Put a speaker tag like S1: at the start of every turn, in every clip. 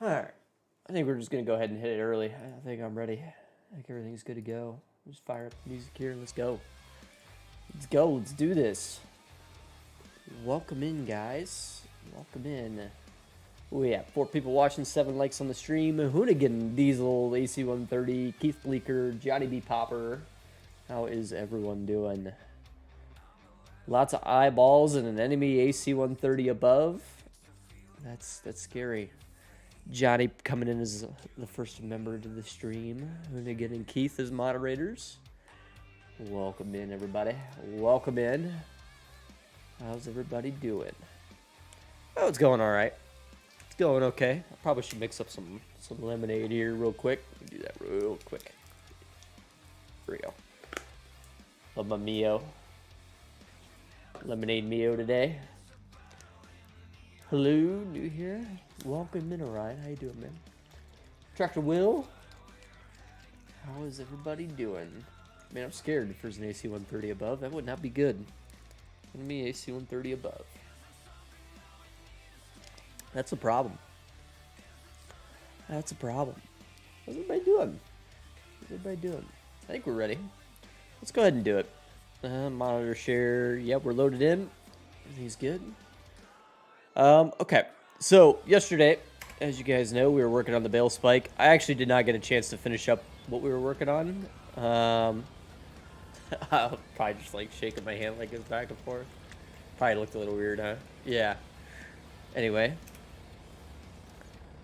S1: Alright, I think we're just going to go ahead and hit it early. I think I'm ready. I think everything's good to go. Just fire up the music here. Let's go. Let's go. Let's do this. Welcome in, guys. Welcome in. We have 4 people watching, 7 likes on the stream. Hoonigan, Diesel, AC130, Keith Bleeker, Johnny B. Popper. How is everyone doing? Lots of eyeballs and an enemy AC130 above. That's scary. Johnny coming in as the first member to the stream. Hoonigan and Keith as moderators. Welcome in, everybody. Welcome in. How's everybody doing? Oh, it's going all right. It's going okay. I probably should mix up some lemonade here real quick. Let me do that real quick. Here we go. Love my Mio. Lemonade Mio today. Hello, new here. Welcome in, alright. How you doing, man? Tractor Will. How is everybody doing? Man, I'm scared if there's an AC-130 above. That would not be good. Enemy AC-130 above. That's a problem. That's a problem. How's everybody doing? How's everybody doing? I think we're ready. Let's go ahead and do it. Monitor share. Yep, we're loaded in. Everything's good. Okay. So, yesterday, as you guys know, we were working on the bale spike. I actually did not get a chance to finish up what we were working on. I'll probably just like shaking my hand like it's back and forth. Probably looked a little weird, huh? Yeah. Anyway.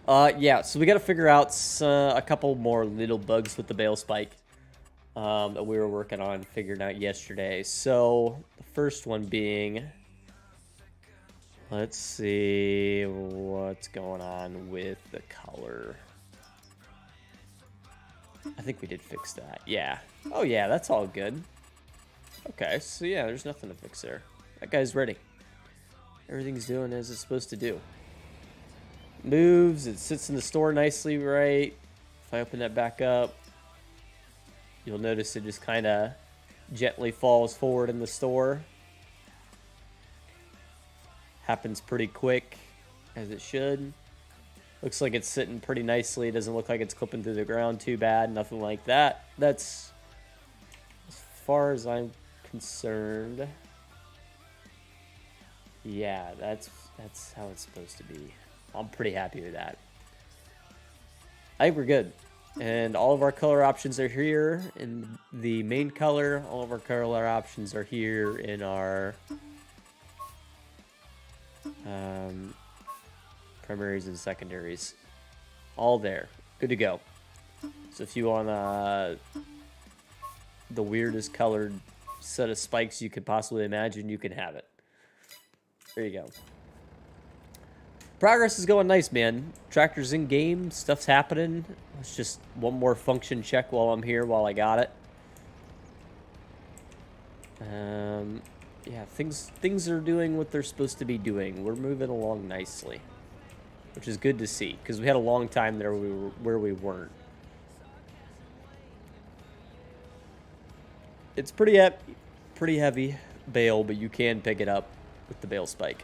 S1: Yeah, so we got to figure out a couple more little bugs with the bale spike that we were working on figuring out yesterday. So, the first one being, let's see what's going on with the color. I think we did fix that. Yeah. Oh, yeah, that's all good. Okay, so yeah, there's nothing to fix there. That guy's ready. Everything's doing as it's supposed to do. Moves, it sits in the store nicely, right? If I open that back up, you'll notice it just kind of gently falls forward in the store. Happens pretty quick, as it should. Looks like it's sitting pretty nicely. Doesn't look like it's clipping through the ground too bad. Nothing like that. That's, as far as I'm concerned, yeah, that's how it's supposed to be. I'm pretty happy with that. I think we're good. And all of our color options are here in the main color. All of our color options are here in our primaries and secondaries. All there. Good to go. So if you want the weirdest colored set of spikes you could possibly imagine, you can have it. There you go. Progress is going nice, man. Tractor's in game. Stuff's happening. It's just one more function check while I'm here, while I got it. Yeah, things are doing what they're supposed to be doing. We're moving along nicely, which is good to see, because we had a long time there where we weren't. It's pretty heavy bale, but you can pick it up with the bale spike.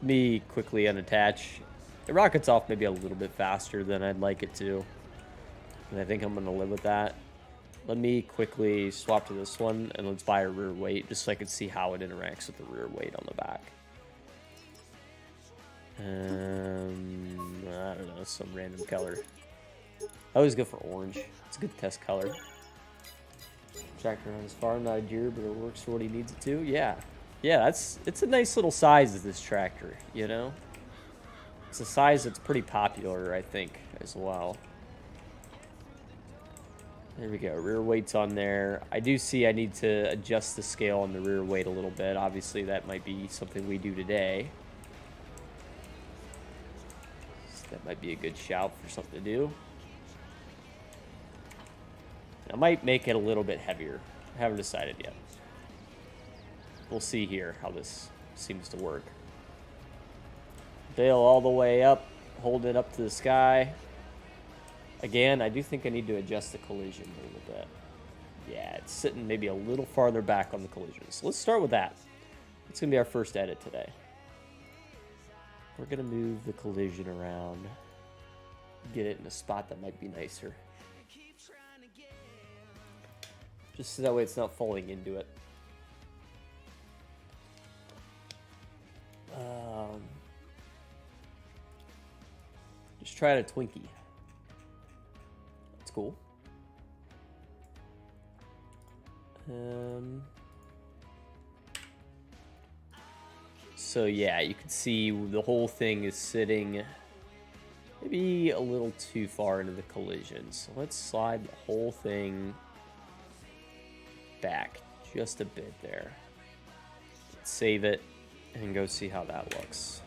S1: Me quickly unattach. It rockets off maybe a little bit faster than I'd like it to, and I think I'm going to live with that. Let me quickly swap to this one, and let's buy a rear weight, just so I can see how it interacts with the rear weight on the back. I don't know, some random color. I always go for orange. It's a good test color. Tractor on his farm, not a Deere, but it works for what he needs it to. Yeah. Yeah, it's a nice little size of this tractor, you know? It's a size that's pretty popular, I think, as well. There we go, rear weight's on there. I do see I need to adjust the scale on the rear weight a little bit. Obviously, that might be something we do today. So that might be a good shout for something to do. I might make it a little bit heavier. I haven't decided yet. We'll see here how this seems to work. Bale all the way up, hold it up to the sky. Again, I do think I need to adjust the collision a little bit. Yeah, it's sitting maybe a little farther back on the collision. So let's start with that. It's going to be our first edit today. We're going to move the collision around get it in a spot that might be nicer. Just so that way it's not falling into it. Just try a Twinkie. That's cool. So yeah, you can see the whole thing is sitting maybe a little too far into the collision. So let's slide the whole thing back just a bit there. Let's save it and go see how that looks.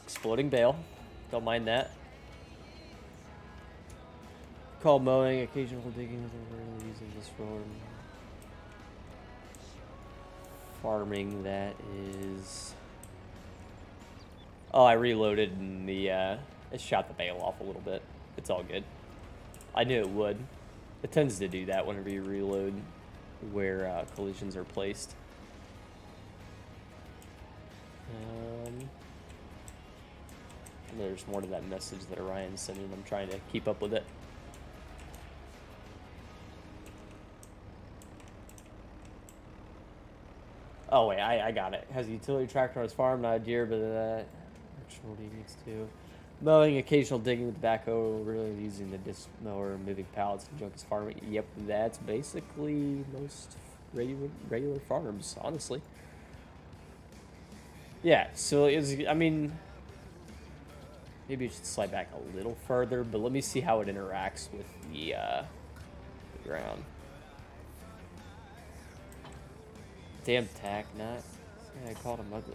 S1: Exploding bale. Don't mind that. Called mowing, occasional digging with the using this road. Farming, that is... Oh, I reloaded and it shot the bale off a little bit. It's all good. I knew it would. It tends to do that whenever you reload where collisions are placed. There's more to that message that Orion's sending. I'm trying to keep up with it. Oh wait, I got it. Has a utility tractor on his farm, not a deer, but what he needs to. Mowing, occasional digging with the backhoe, really using the disc mower, moving pallets and junk is farming. Yep, that's basically most regular farms, honestly. Yeah, so I mean, maybe you should slide back a little further, but let me see how it interacts with the ground. Damn tack nut. Yeah, I called him ugly.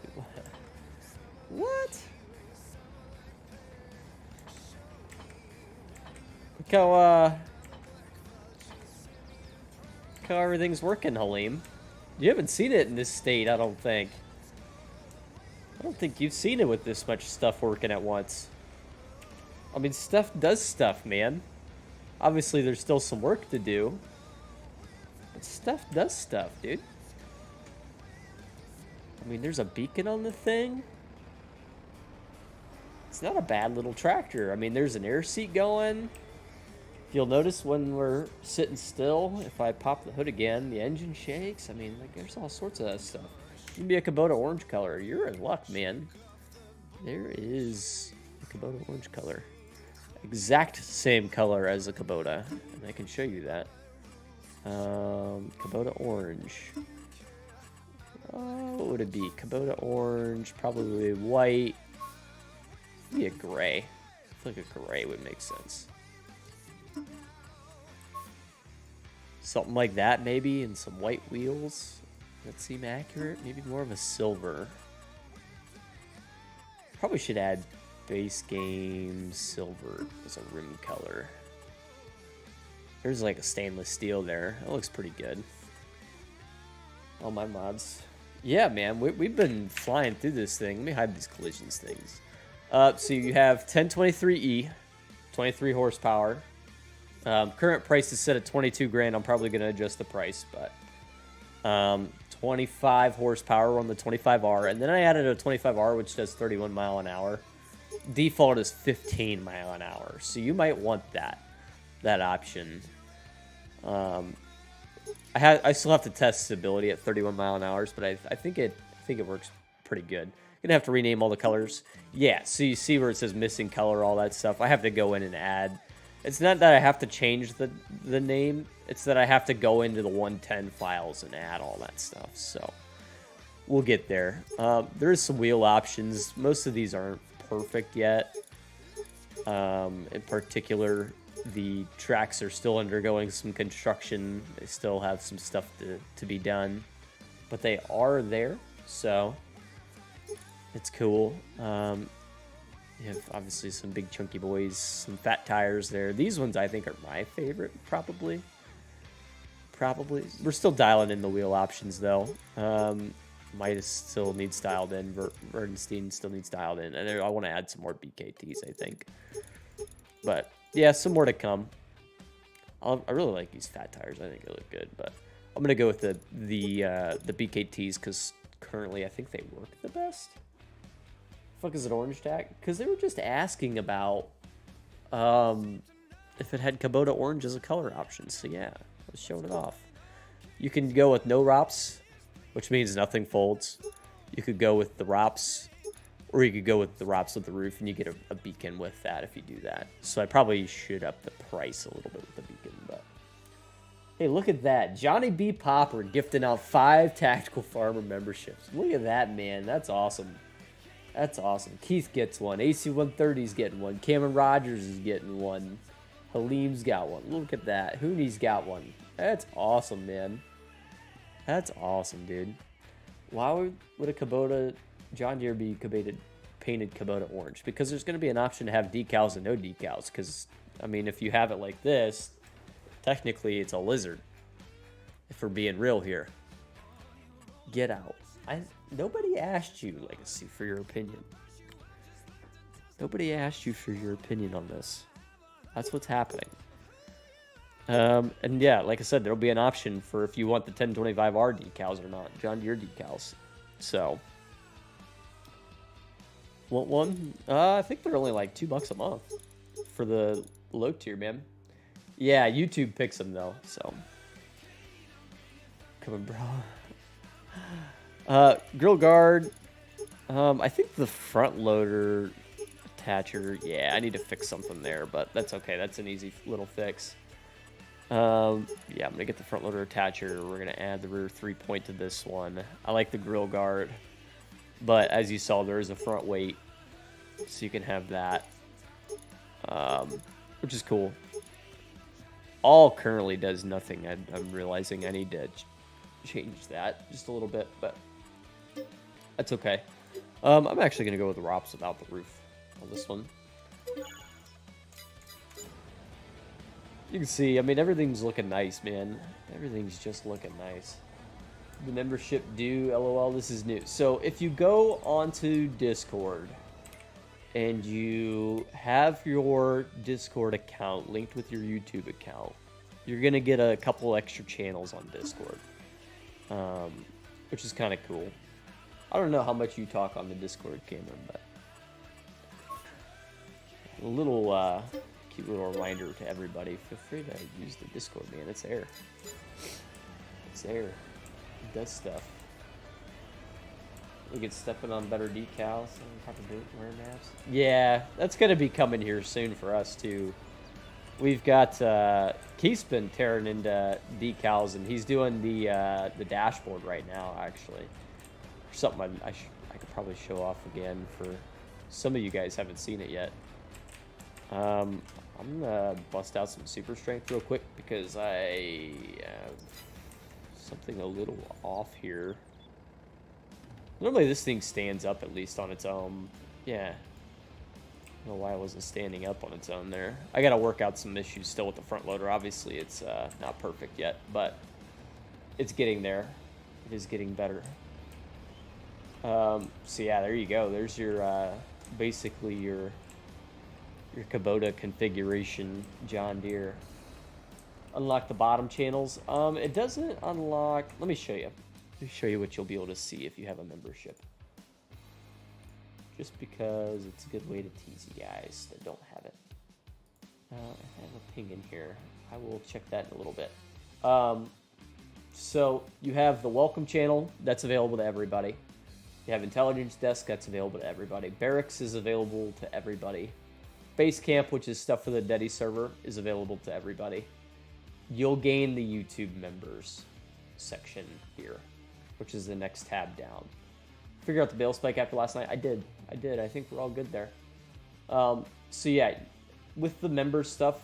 S1: What? Look how everything's working, Halim. You haven't seen it in this state, I don't think. I don't think you've seen it with this much stuff working at once. I mean, stuff does stuff, man. Obviously, there's still some work to do. But stuff does stuff, dude. I mean, there's a beacon on the thing. It's not a bad little tractor. I mean, there's an air seat going. You'll notice when we're sitting still, if I pop the hood again, the engine shakes. I mean, like, there's all sorts of stuff. You can be a Kubota orange color. You're in luck, man. There is a Kubota orange color. Exact same color as a Kubota. And I can show you that. Kubota orange. What would it be? Kubota orange, probably white. Maybe a gray. I feel like a gray would make sense. Something like that, maybe, and some white wheels. That seem accurate. Maybe more of a silver. Probably should add base game silver as a rim color. There's like a stainless steel there. That looks pretty good. All my mods. Yeah, man, we've been flying through this thing. Let me hide these collisions things. So you have 1023E, 23 horsepower. Current price is set at 22 grand. I'm probably going to adjust the price, but 25 horsepower on the 25R. And then I added a 25R, which does 31 mile an hour. Default is 15 mile an hour. So you might want that option. I still have to test stability at 31 mile an hour, but I think it works pretty good. Gonna have to rename all the colors. Yeah, so you see where it says missing color, all that stuff. I have to go in and add. It's not that I have to change the name. It's that I have to go into the 110 files and add all that stuff. So we'll get there. There is some wheel options. Most of these aren't perfect yet. In particular, the tracks are still undergoing some construction. They still have some stuff to be done, but they are there, so it's cool. You have obviously some big chunky boys, some fat tires there. These ones I think are my favorite, probably. We're still dialing in the wheel options though. Midas still needs dialed in. Verdenstein still needs dialed in, and I want to add some more BKTs, I think. But yeah, some more to come. I really like these fat tires. I think they look good, but I'm gonna go with the BKTs because currently I think they work the best. fuck is it orange tack? Because they were just asking about if it had Kubota orange as a color option. So yeah, I was showing it off. You can go with no ROPS, which means nothing folds. You could go with the ROPS, or you could go with the ROPS with the roof, and you get a beacon with that if you do that. So I probably should up the price a little bit with the beacon, but hey, look at that. Johnny B. Popper gifting out 5 Tactical Farmer memberships. Look at that, man. That's awesome. That's awesome. Keith gets one. AC-130's getting one. Cameron Rogers is getting one. Halim's got one. Look at that. Hooney's got one. That's awesome, man. That's awesome, dude. Why would a Kubota John Deere be painted Kubota orange? Because there's going to be an option to have decals and no decals. Because, I mean, if you have it like this, technically it's a lizard. If we're being real here. Get out. Nobody asked you, Legacy, for your opinion. Nobody asked you for your opinion on this. That's what's happening. And yeah, like I said, there'll be an option for if you want the 1025R decals or not. John Deere decals. So. Want one? I think they're only like $2 a month for the low tier, man. Yeah, YouTube picks them though, so. Come on, bro. Grill guard. I think the front loader attacher. Yeah, I need to fix something there, but that's okay. That's an easy little fix. Yeah, I'm gonna get the front loader attacher. We're gonna add the rear 3-point to this one. I like the grill guard, but as you saw, there is a front weight, so you can have that, which is cool. All currently does nothing. I'm realizing I need to change that just a little bit, but that's okay. I'm actually gonna go with the ROPS without the roof on this one. You can see, I mean, everything's looking nice, man. Everything's just looking nice. The membership due, LOL, this is new. So if you go onto Discord and you have your Discord account linked with your YouTube account, you're going to get a couple extra channels on Discord, which is kind of cool. I don't know how much you talk on the Discord, Cameron, but a little cute little reminder to everybody. Feel free to use the Discord, man. It's there. It's there. It does stuff. We get stepping on better decals and have to do it wearing maps. Yeah, that's gonna be coming here soon for us too. We've got Keith's been tearing into decals, and he's doing the dashboard right now, actually. Something I could probably show off again for some of you guys haven't seen it yet. I'm gonna bust out some super strength real quick because I have something a little off here. Normally this thing stands up at least on its own. Yeah. I don't know why it wasn't standing up on its own there. I gotta work out some issues still with the front loader. Obviously it's not perfect yet, but it's getting there. It is getting better. So yeah, there you go. There's your basically your Kubota configuration John Deere. Unlock the bottom channels. It doesn't unlock. Let me show you. Let me show you what you'll be able to see if you have a membership. Just because it's a good way to tease you guys that don't have it. I have a ping in here. I will check that in a little bit. So you have the welcome channel that's available to everybody. You have intelligence desk that's available to everybody. Barracks is available to everybody. Base camp, which is stuff for the Deddy server, is available to everybody. You'll gain the YouTube members section here, which is the next tab down. Figure out the bail spike after last night. I did. I think we're all good there. So yeah, with the members stuff,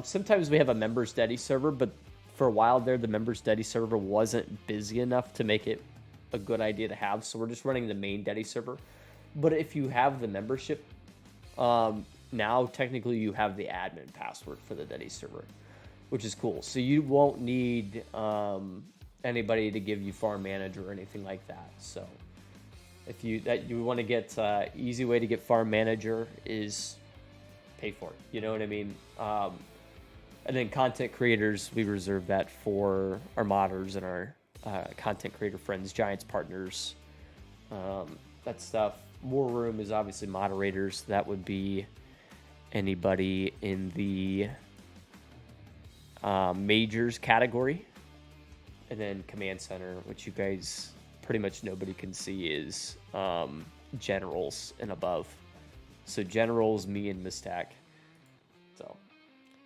S1: sometimes we have a members Deddy server, but for a while there, the members Deddy server wasn't busy enough to make it a good idea to have. So we're just running the main Deddy server. But if you have the membership, now technically you have the admin password for the Deddy server, which is cool. So you won't need anybody to give you farm manager or anything like that. So if you want to get easy way to get farm manager is pay for it. You know what I mean? And then content creators, we reserve that for our modders and our content creator friends, Giants partners, that stuff. More room is obviously moderators. That would be anybody in the majors category. And then command center, which you guys pretty much nobody can see, is generals and above. So generals, me and Mistak. So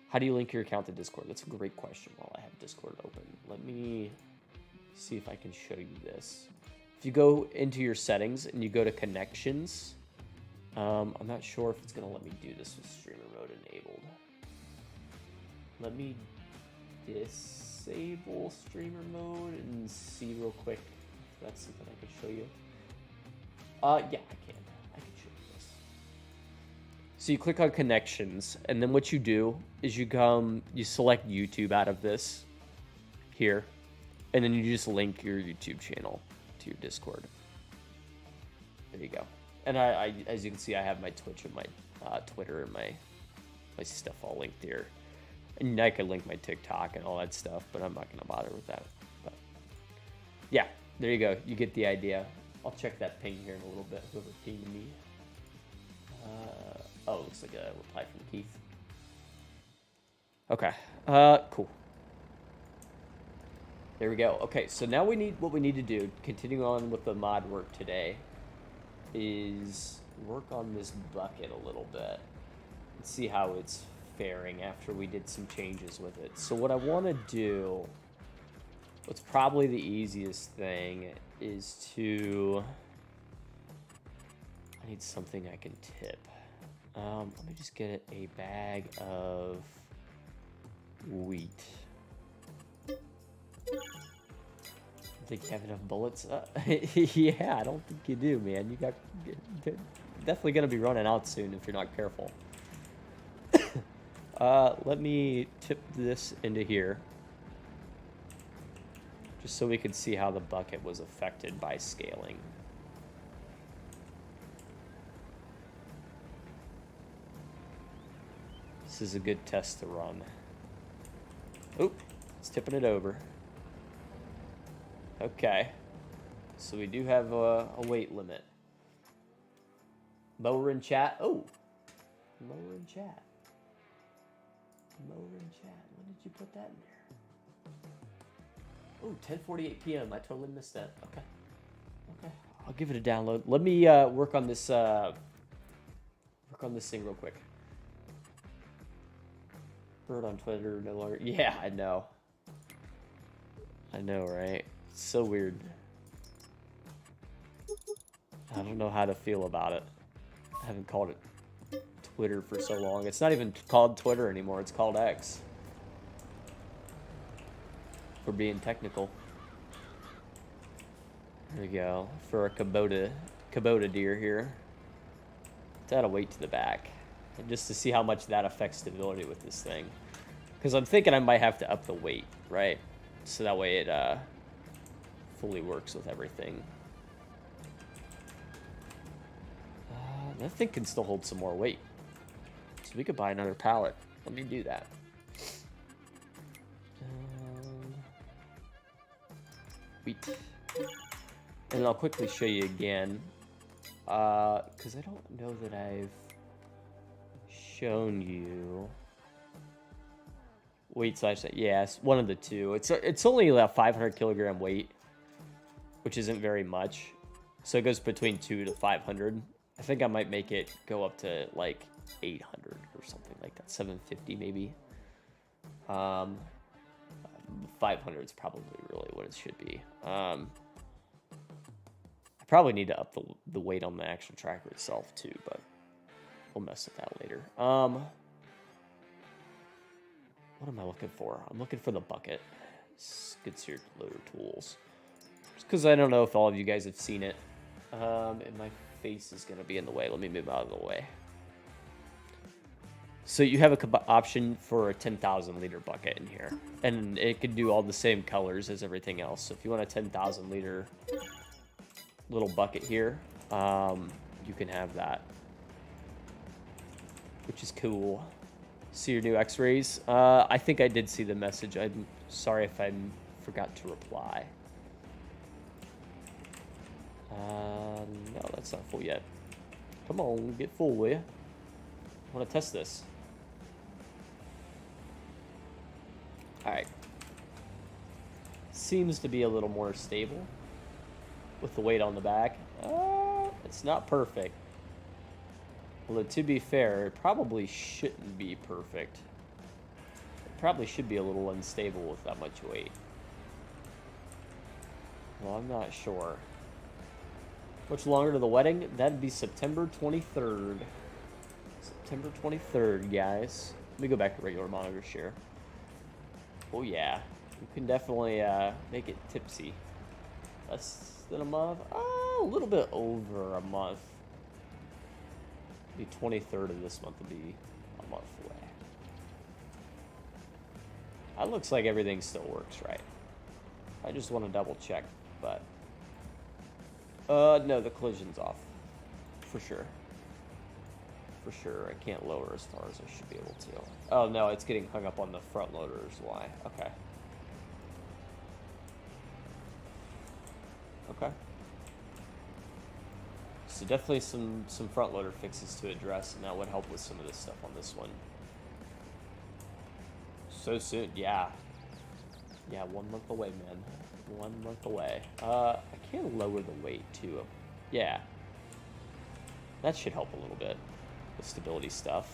S1: how do you link your account to Discord? That's a great question while I have Discord open. Let me see if I can show you this. If you go into your settings and you go to connections, I'm not sure if it's going to let me do this with streamer mode enabled. Let me disable streamer mode and see real quick if that's something I can show you. Yeah, I can show you this. So you click on connections, and then what you do is you select YouTube out of this here, and then you just link your YouTube channel to your Discord. There you go. And I as you can see, I have my Twitch and my Twitter and my stuff all linked here. And I could link my TikTok and all that stuff, but I'm not going to bother with that. But yeah, there you go. You get the idea. I'll check that ping here in a little bit, whoever pinged me. Oh, it looks like a reply from Keith. Okay, cool. There we go. Okay, so now what we need to do, continuing on with the mod work today, is work on this bucket a little bit and see how it's faring after we did some changes with it. So what I want to do, what's probably the easiest thing, is to, I need something I can tip. Let me just get a bag of wheat. Think you have enough bullets? Yeah, I don't think you do, man. They're definitely gonna be running out soon if you're not careful. Let me tip this into here, just so we can see how the bucket was affected by scaling. This is a good test to run. Oop, it's tipping it over. Okay, so we do have a weight limit. Mower in chat. Oh, mower in chat. Mower in chat. When did you put that in there? Oh, 10:48 p.m. I totally missed that. Okay. Okay. I'll give it a download. Let me work on this thing real quick. Bird on Twitter no longer. Yeah, I know. I know, right? It's so weird. I don't know how to feel about it. I haven't called it Twitter for so long. It's not even called Twitter anymore. It's called X. For being technical. There we go. For a Kubota deer here. Let's add a weight to the back. And just to see how much that affects stability with this thing. Because I'm thinking I might have to up the weight, right? So that way it fully works with everything. That thing can still hold some more weight. So we could buy another pallet. Let me do that. Wheat. And I'll quickly show you again. Because I don't know that I've shown you. Weight slash that. Yes, one of the two. It's only a 500 kilogram weight, which isn't very much. So it goes between 200 to 500. I think I might make it go up to like 800 or something like that. 750 maybe. 500 is probably really what it should be. I probably need to up the weight on the actual tracker itself too, but we'll mess with that later. What am I looking for? I'm looking for the bucket. Skid steer loader tools. Just because I don't know if all of you guys have seen it. And my face is going to be in the way. Let me move out of the way. So you have an option for a 10,000 liter bucket in here. And it can do all the same colors as everything else. So if you want a 10,000 liter little bucket here, you can have that. Which is cool. See your new x-rays? I think I did see the message. I'm sorry if I forgot to reply. No, that's not full yet. Come on, get full, will ya? I want to test this. Alright. Seems to be a little more stable with the weight on the back. It's not perfect. Although, to be fair, it probably shouldn't be perfect. It probably should be a little unstable with that much weight. Well, I'm not sure. Much longer to the wedding? That'd be September 23rd. September 23rd, guys. Let me go back to regular monitor share. Oh, yeah. You can definitely make it tipsy. Less than a month? A little bit over a month. The 23rd of this month would be a month away. That looks like everything still works right. I just want to double check, but... no, the collision's off. For sure. For sure. I can't lower as far as I should be able to. Oh, no, it's getting hung up on the front loader is why. Okay. Okay. So definitely some front loader fixes to address, and that would help with some of this stuff on this one. So soon, yeah. Yeah, 1 month away, man. 1 month away. I can lower the weight too. Yeah. That should help a little bit with stability stuff.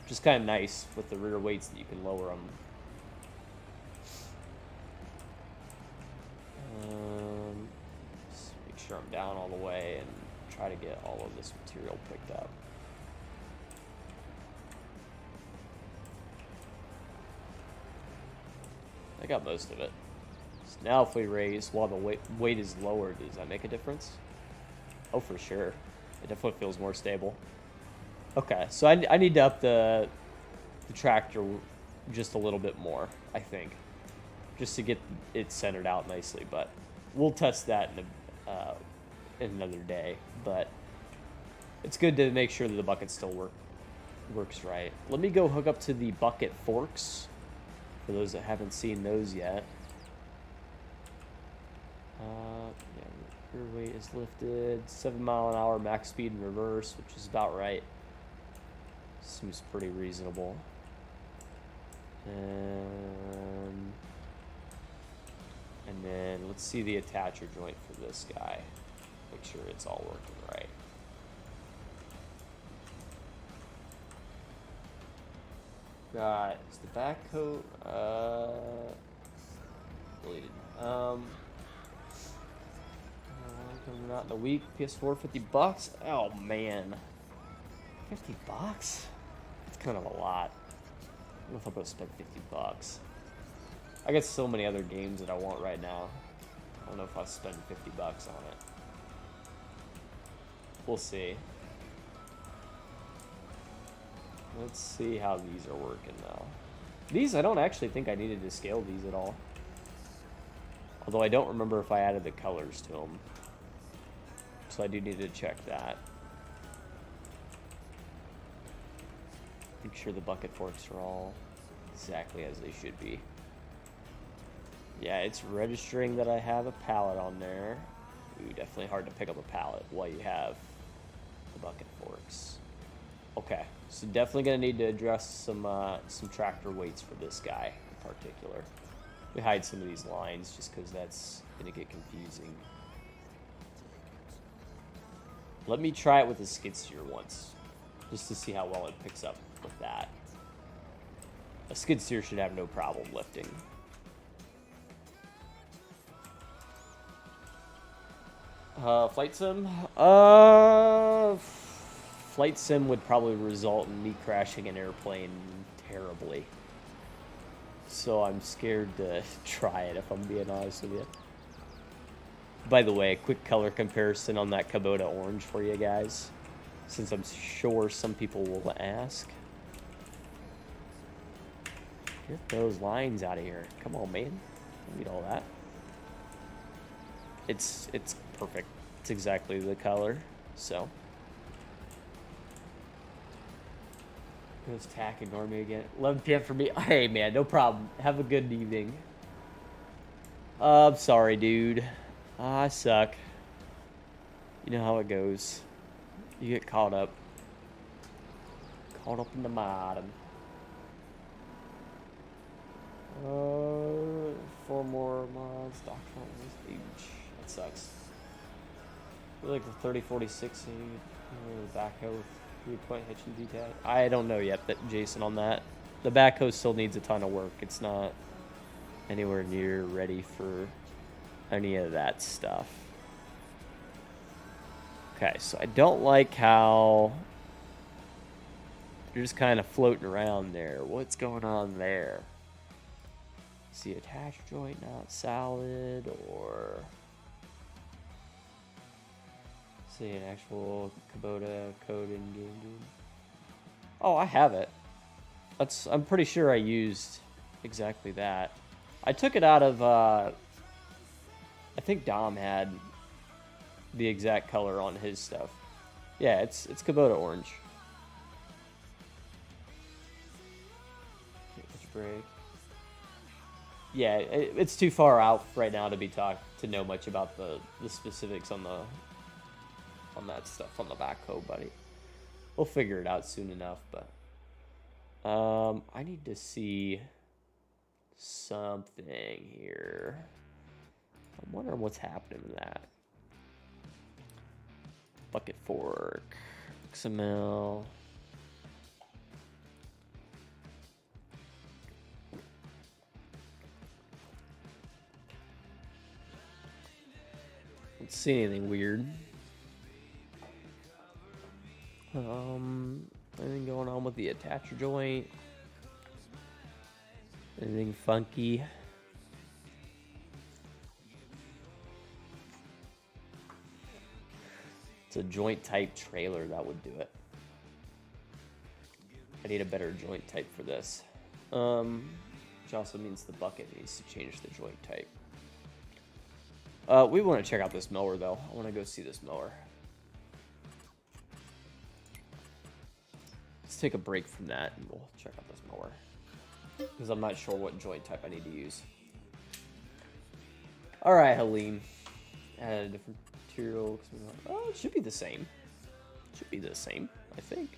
S1: Just kind of nice with the rear weights that you can lower them. Just make sure I'm down all the way and try to get all of this material picked up. I got most of it. So now if we raise while the weight is lowered, does that make a difference? Oh, for sure. It definitely feels more stable. Okay, so I need to up the tractor just a little bit more, I think. Just to get it centered out nicely, but we'll test that in another day. But it's good to make sure that the bucket still works right. Let me go hook up to the bucket forks for those that haven't seen those yet. Yeah, rear weight is lifted. 7 mile an hour max speed in reverse, which is about right. Seems pretty reasonable. And then let's see the attacher joint for this guy. Make sure it's all working right. Got is the back coat deleted. Coming out in a week. PS4 $50. Oh man, $50. That's kind of a lot. I don't know if I'm gonna spend $50. I got so many other games that I want right now. I don't know if I'll spend $50 on it. We'll see. Let's see how these are working now. These, I don't actually think I needed to scale these at all. Although I don't remember if I added the colors to them. So I do need to check that. Make sure the bucket forks are all exactly as they should be. Yeah, it's registering that I have a pallet on there. Ooh, definitely hard to pick up a pallet while you have the bucket forks. Okay, so definitely gonna need to address some tractor weights for this guy in particular. We hide some of these lines just because that's gonna get confusing. Let me try it with the skid steer once, just to see how well it picks up with that. A skid steer should have no problem lifting. Flight sim? Flight sim would probably result in me crashing an airplane terribly. So I'm scared to try it, if I'm being honest with you. By the way, a quick color comparison on that Kubota orange for you guys, since I'm sure some people will ask. Get those lines out of here. Come on, man. Don't need all that. It's perfect. It's exactly the color. So goes tack, ignore me again. 11 p.m. for me. Hey man, no problem. Have a good evening. I'm sorry, dude. I suck. You know how it goes. You get caught up. Caught up in the bottom. 4 more mods. Doctrinal age. That sucks. I feel like the 3046 the backhoe with 3-point hitch and detach. I don't know yet, but Jason on that. The backhoe still needs a ton of work. It's not anywhere near ready for any of that stuff. Okay, so I don't like how you're just kind of floating around there. What's going on there? Is the attached joint not solid, or see an actual Kubota code in game, dude? Oh, I have it. I'm pretty sure I used exactly that. I took it out of I think Dom had the exact color on his stuff. Yeah, it's Kubota orange. Which break? Yeah, it's too far out right now to know much about the specifics on that stuff on the backhoe, buddy. We'll figure it out soon enough, but I need to see something here. I'm wondering what's happening with that. Bucket fork, XML. Don't see anything weird. Anything going on with the attacher joint? Anything funky? It's a joint type trailer that would do it. I need a better joint type for this. Which also means the bucket needs to change the joint type. We want to check out this mower though. I want to go see this mower. Let's take a break from that and we'll check out this mower. Because I'm not sure what joint type I need to use. Alright, Helene. Add a different material. Oh, it should be the same. Should be the same, I think.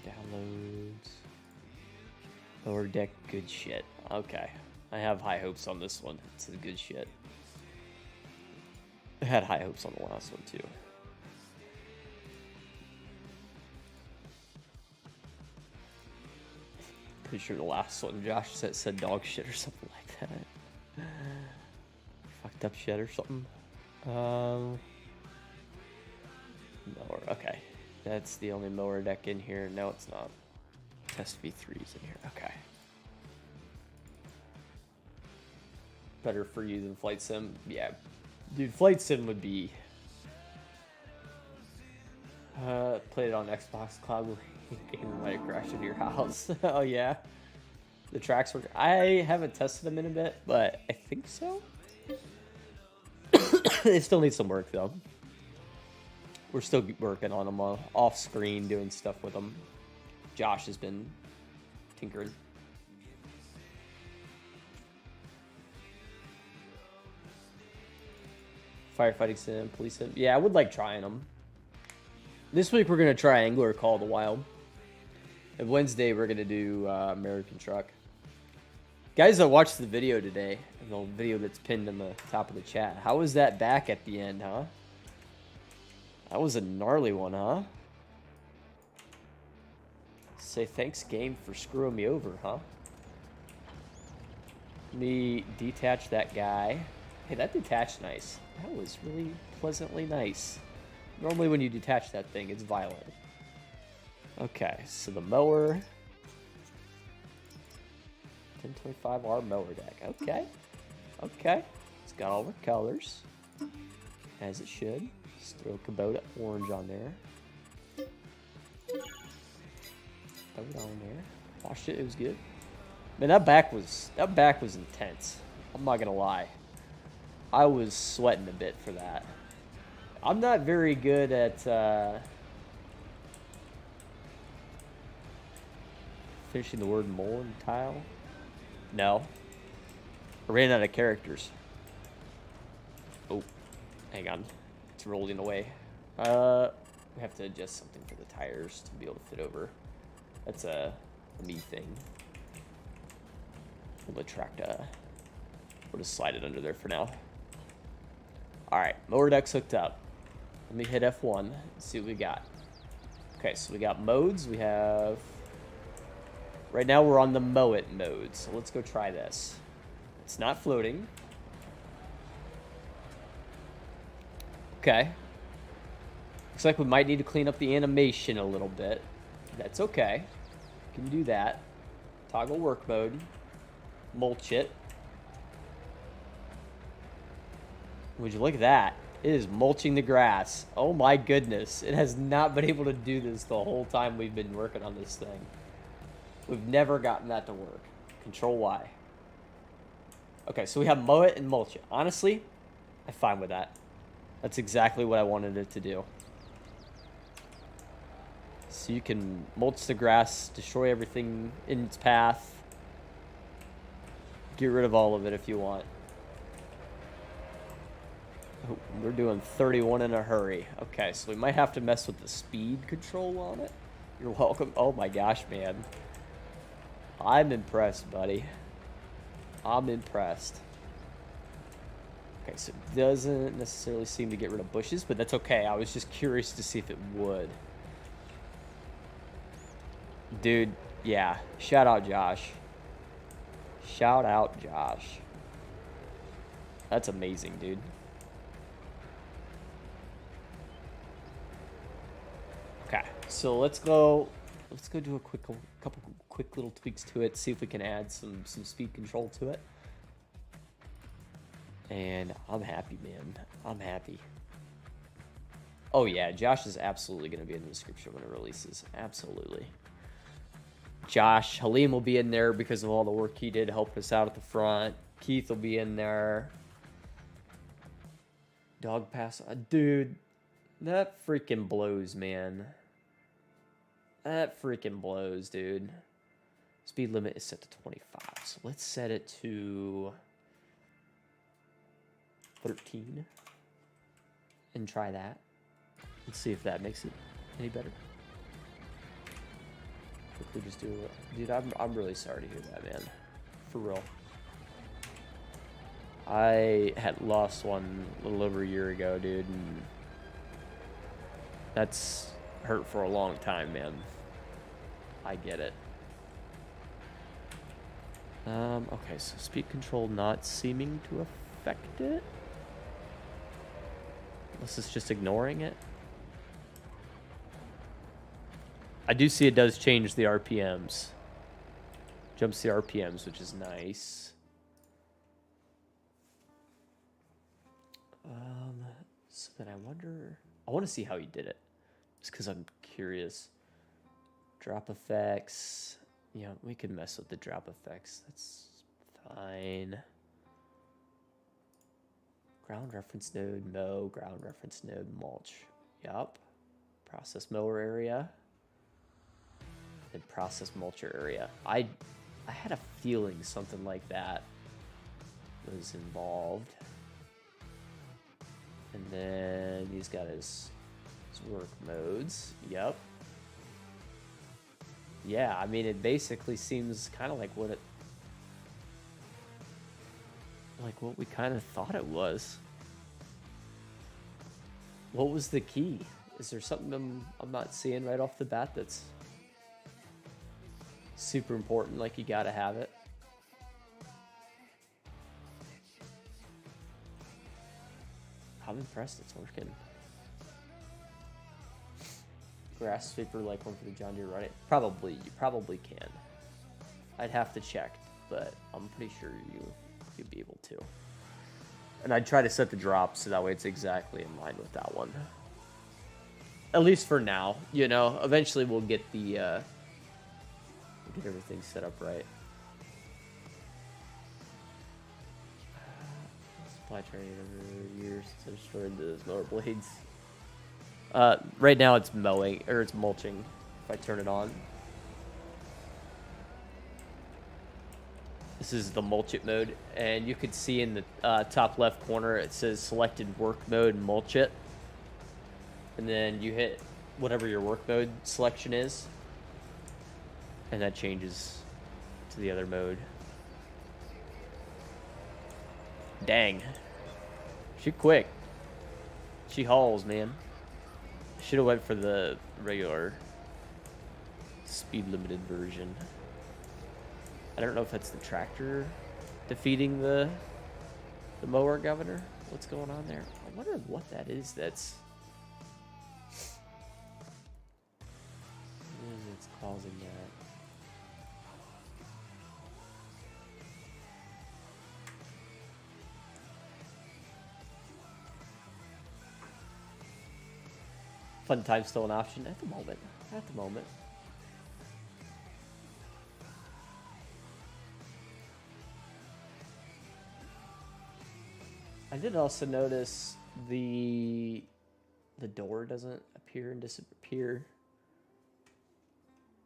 S1: Downloads. Lower deck, good shit. Okay. I have high hopes on this one. It's a good shit. I had high hopes on the last one too. Pretty sure the last one Josh said dog shit or something like that. Fucked up shit or something. Mower. Okay. That's the only mower deck in here. No, it's not. Test V3's in here. Okay. Better for you than Flight Sim? Yeah. Dude, Flight Sim would be... played it on Xbox Cloud where game might have crashed into your house. Oh, yeah. The tracks work. I haven't tested them in a bit, but I think so. They still need some work, though. We're still working on them off screen, doing stuff with them. Josh has been tinkering. Firefighting sim, police sim. Yeah, I would like trying them. This week we're going to try Angler Call of the Wild. And Wednesday we're going to do American Truck. Guys that watched the video today, the video that's pinned in the top of the chat, how was that back at the end, huh? That was a gnarly one, huh? Say thanks, game, for screwing me over, huh? Let me detach that guy. Hey, that detached nice. That was really pleasantly nice. Normally when you detach that thing, it's violent. Okay, so the mower. 1025R mower deck. Okay. Okay. It's got all the colors. As it should. Just throw Kubota orange on there. Throw it on there. Washed it, it was good. Man, that back was intense. I'm not gonna lie. I was sweating a bit for that. I'm not very good at finishing the word mold and tile. No. I ran out of characters. Oh, hang on. It's rolling away. We have to adjust something for the tires to be able to fit over. That's a me thing. We'll just slide it under there for now. Alright, mower deck's hooked up. Let me hit F1 and see what we got. Okay, so we got modes. We have... Right now we're on the mow it mode, so let's go try this. It's not floating. Okay. Looks like we might need to clean up the animation a little bit. That's okay. We can do that. Toggle work mode. Mulch it. Would you look at that? It is mulching the grass. Oh my goodness. It has not been able to do this the whole time we've been working on this thing. We've never gotten that to work. Control Y. Okay, so we have mow it and mulch it. Honestly, I'm fine with that. That's exactly what I wanted it to do. So you can mulch the grass, destroy everything in its path. Get rid of all of it if you want. Oh, we're doing 31 in a hurry. Okay, so we might have to mess with the speed control on it. You're welcome. Oh my gosh, man. I'm impressed, buddy. I'm impressed. Okay, so it doesn't necessarily seem to get rid of bushes, but that's okay. I was just curious to see if it would. Dude, yeah. Shout out Josh. Shout out Josh. That's amazing, dude. Okay, so let's go do a couple quick little tweaks to it, see if we can add some speed control to it. And I'm happy, man. I'm happy. Oh yeah, Josh is absolutely going to be in the description when it releases. Absolutely. Josh, Halim will be in there because of all the work he did to help us out at the front. Keith will be in there. Dog pass. Dude, that freaking blows, man. That freaking blows, dude. Speed limit is set to 25. So let's set it to 13 and try that. Let's see if that makes it any better. Quickly just do it. Dude, I'm really sorry to hear that, man. For real. I had lost one a little over a year ago, dude, and that's hurt for a long time, man. I get it. Okay, so speed control not seeming to affect it. Unless it's just ignoring it. I do see it does change the RPMs. Jumps the RPMs, which is nice. So then I wonder... I want to see how he did it. Just because I'm curious. Drop effects. Yeah, we can mess with the drop effects. That's fine. Ground reference node, mow. Ground reference node, mulch. Yup. Process mower area. And process mulcher area. I had a feeling something like that was involved. And then he's got his work modes. Yep. Yeah, I mean, it basically seems kind of like what we kind of thought it was. What was the key? Is there something I'm not seeing right off the bat that's super important, like you gotta have it? I'm impressed it's working. Grass sweeper like one for the John Deere running? Probably, you probably can. I'd have to check, but I'm pretty sure you'd be able to. And I'd try to set the drop so that way it's exactly in line with that one. At least for now, you know. Eventually we'll get the get everything set up right. Supply training over years since I destroyed those mower blades. Right now it's mowing, or it's mulching, if I turn it on. This is the mulch it mode, and you can see in the top left corner it says selected work mode mulch it, and then you hit whatever your work mode selection is, and that changes to the other mode. Dang, she quick. She hauls, man. Should have went for the regular speed limited version. I don't know if that's the tractor defeating the mower governor. What's going on there? I wonder what that is. That's it's causing that. Fun time still an option at the moment. At the moment. I did also notice the door doesn't appear and disappear.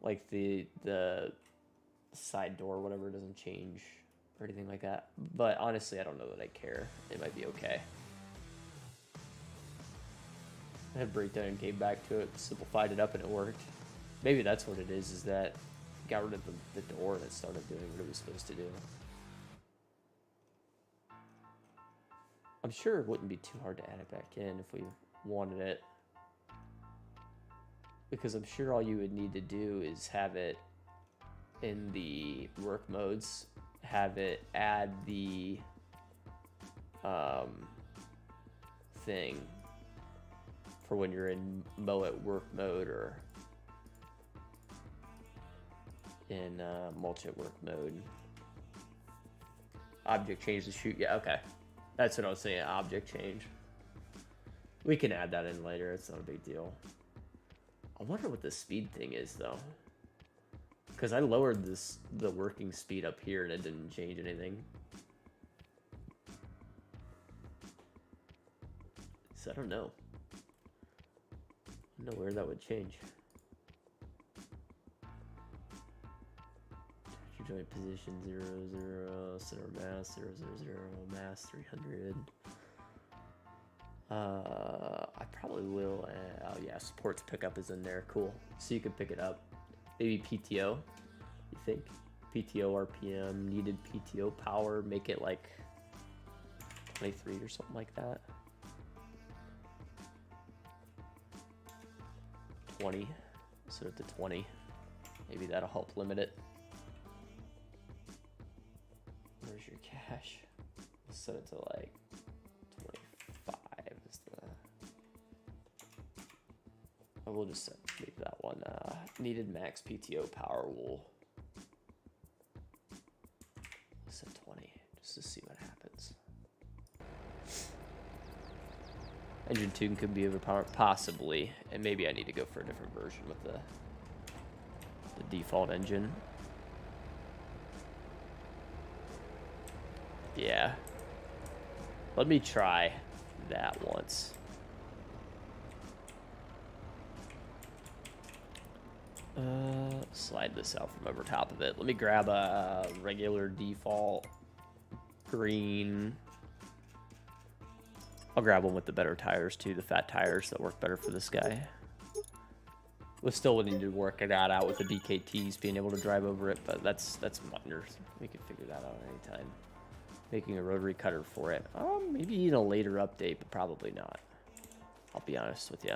S1: Like the side door, whatever, doesn't change or anything like that. But honestly, I don't know that I care. It might be okay. I had breakdown and came back to it, simplified it up, and it worked. Maybe that's what it is that got rid of the door and it started doing what it was supposed to do. I'm sure it wouldn't be too hard to add it back in if we wanted it. Because I'm sure all you would need to do is have it in the work modes, have it add the thing for when you're in mow at work mode or in mulch at work mode. Object change to shoot. Yeah, okay. That's what I was saying, object change. We can add that in later, it's not a big deal. I wonder what the speed thing is though. Because I lowered the working speed up here and it didn't change anything. So I don't know. I don't know where that would change. Joint position 0, 0, center mass 0, 0, 0, mass 300. I probably will. Oh yeah, supports pickup is in there. Cool. So you can pick it up. Maybe PTO. You think PTO RPM, needed PTO power, make it like 23 or something like that. 20. Set it to 20. Maybe that'll help limit it. Where's your cache? We'll set it to like 25 is the... I will just make that one. Needed max PTO power, we'll set 20 just to see what happens. Engine tune could be overpowered, possibly, and maybe I need to go for a different version with the default engine. Yeah. Let me try that once. Slide this out from over top of it. Let me grab a regular default green. I'll grab one with the better tires too, the fat tires that work better for this guy. We still would need to work it out with the DKTs, being able to drive over it, but that's minor. We can figure that out anytime. Making a rotary cutter for it. Maybe in a later update, but probably not. I'll be honest with you.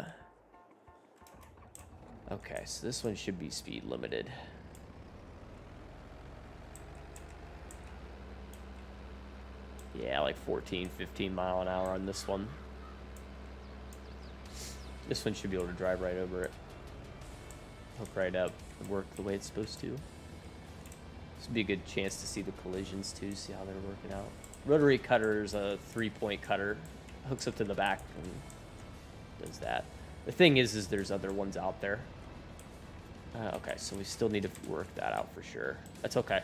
S1: Okay, so this one should be speed limited. Yeah, like 14, 15 mile an hour on this one. This one should be able to drive right over it. Hook right up and work the way it's supposed to. This would be a good chance to see the collisions too, see how they're working out. Rotary cutter is a 3-point cutter. Hooks up to the back and does that. The thing is there's other ones out there. Okay, so we still need to work that out for sure. That's okay.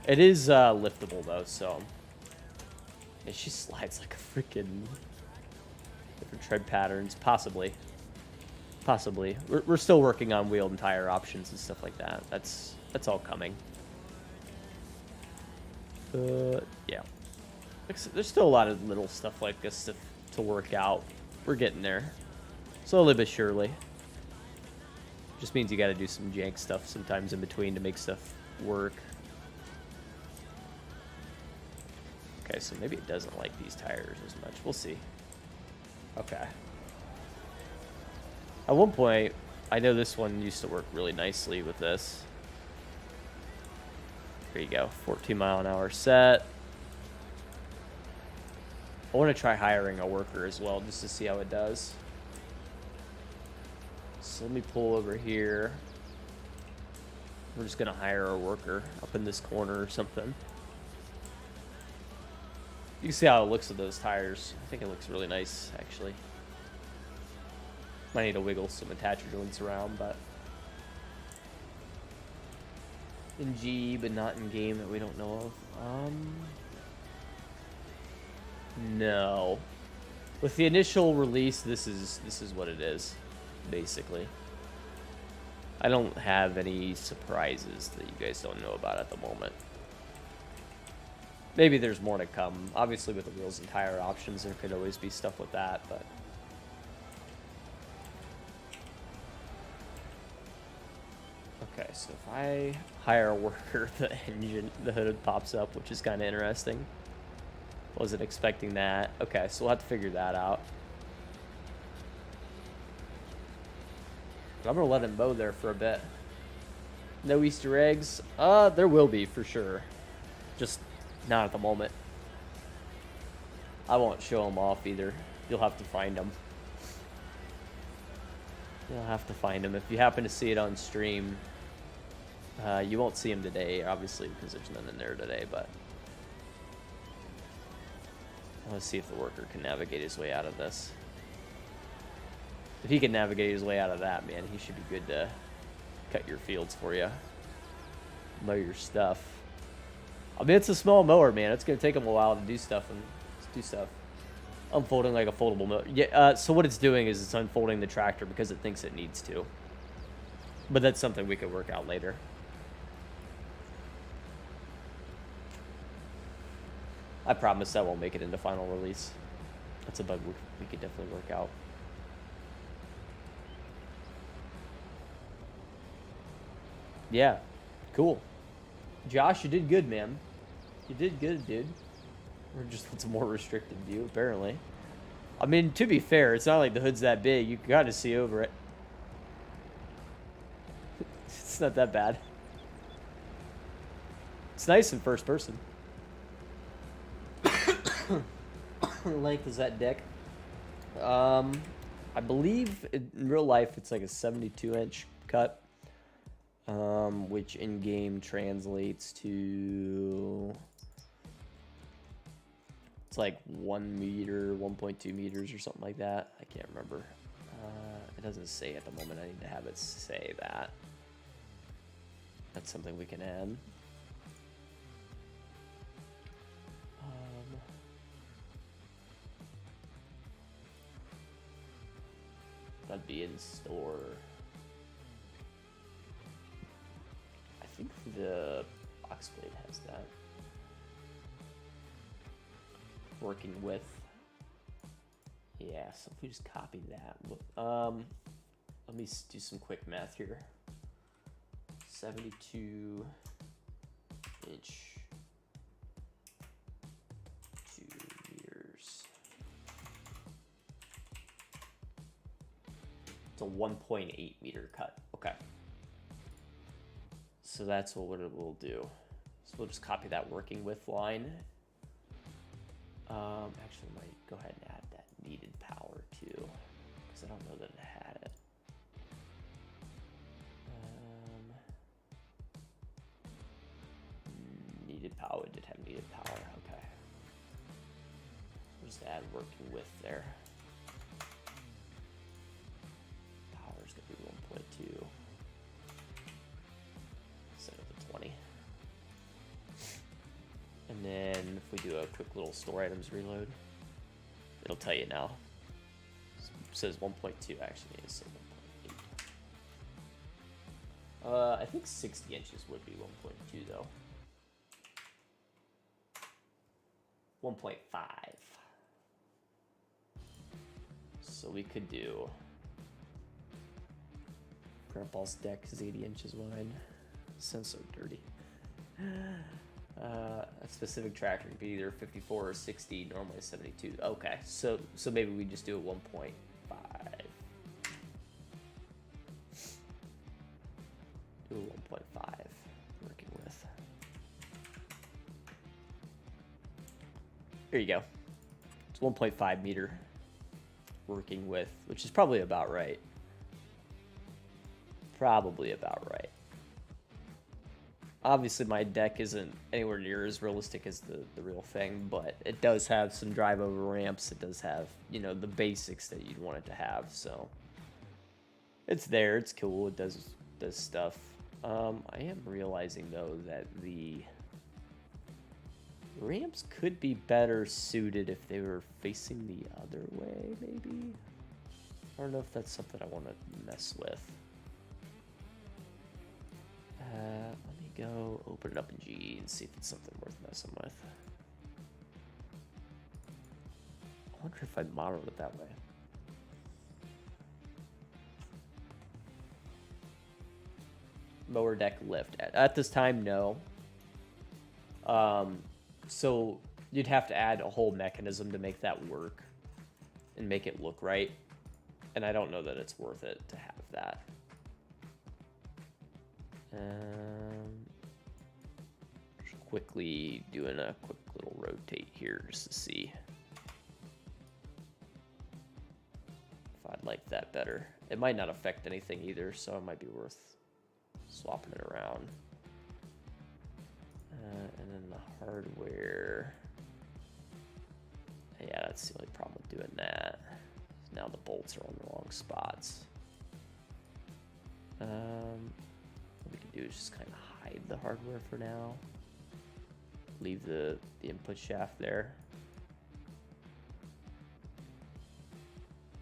S1: It is liftable though, so. And she slides like a freaking different tread patterns, possibly. Possibly. We're still working on wheel and tire options and stuff like that. That's all coming. Yeah. There's still a lot of little stuff like this to work out. We're getting there. Slowly but surely. Just means you gotta do some jank stuff sometimes in between to make stuff work. Okay, so maybe it doesn't like these tires as much. We'll see. Okay. At one point, I know this one used to work really nicely with this. There you go, 14-mile-an-hour set. I want to try hiring a worker as well, just to see how it does. So let me pull over here. We're just going to hire a worker up in this corner or something. You can see how it looks with those tires. I think it looks really nice, actually. Might need to wiggle some attacher joints around, but in G, but not in game that we don't know of. No. With the initial release, this is what it is, basically. I don't have any surprises that you guys don't know about at the moment. Maybe there's more to come. Obviously, with the wheels and tire options, there could always be stuff with that, but okay, so if I hire a worker, the hood pops up, which is kind of interesting. Wasn't expecting that. Okay, so we'll have to figure that out. I'm gonna let him mow there for a bit. No Easter eggs? There will be for sure. Just not at the moment. I won't show them off either. You'll have to find them. You'll have to find them. If you happen to see it on stream, you won't see them today, obviously, because there's none in there today, but let's see if the worker can navigate his way out of this. If he can navigate his way out of that, man, he should be good to cut your fields for you. Mow your stuff. I mean, it's a small mower, man. It's going to take him a while to do stuff and do stuff. Unfolding like a foldable mower. Yeah, so what it's doing is it's unfolding the tractor because it thinks it needs to. But that's something we could work out later. I promise that won't make it into final release. That's a bug we could definitely work out. Yeah, cool. Josh, you did good, man. You did good, dude. Or just with a more restricted view, apparently. I mean, to be fair, it's not like the hood's that big. You gotta see over it. It's not that bad. It's nice in first person. Length is that dick? I believe in real life it's like a 72-inch cut, which in game translates to, it's like 1 meter, 1.2 meters or something like that. I can't remember. It doesn't say at the moment. I need to have it say that. That's something we can add. That'd be in store. I think the box plate has that. Working with. Yeah, so if we just copy that. Let me do some quick math here. 72 inch. 2 meters. It's a 1.8 meter cut. Okay. So that's what we'll do. So we'll just copy that working with line. Actually, I might go ahead and add that needed power too, because I don't know that it had it. Needed power. It did have needed power. Okay. We'll just add working with there. Power's gonna be 1.2 instead of the 20. And then if we do a quick little store items reload, it'll tell you now. It says 1.2, actually it says 1.8. I think 60 inches would be 1.2 though. 1.5. So we could do... Grandpa's deck is 80 inches wide. Sounds so dirty. A specific tractor can be either 54 or 60, normally 72. Okay, so maybe we just do a 1.5. Do a 1.5 working with. There you go. It's 1.5 meter working with, which is probably about right. Probably about right. Obviously, my deck isn't anywhere near as realistic as the real thing, but it does have some drive over ramps. It does have, you know, the basics that you'd want it to have. So it's there. It's cool. It does stuff. I am realizing though that the ramps could be better suited if they were facing the other way. Maybe. I don't know if that's something I want to mess with. Let me go open it up in G and see if it's something worth messing with. I wonder if I modeled it that way. Mower deck lift. At this time, no. So you'd have to add a whole mechanism to make that work and make it look right. And I don't know that it's worth it to have that. Just quickly doing a quick little rotate here just to see if I'd like that better. It might not affect anything either, so it might be worth swapping it around. And then the hardware. Yeah, that's the only problem with doing that. Now the bolts are on the wrong spots. What we can do is just kind of hide the hardware for now. Leave the input shaft there.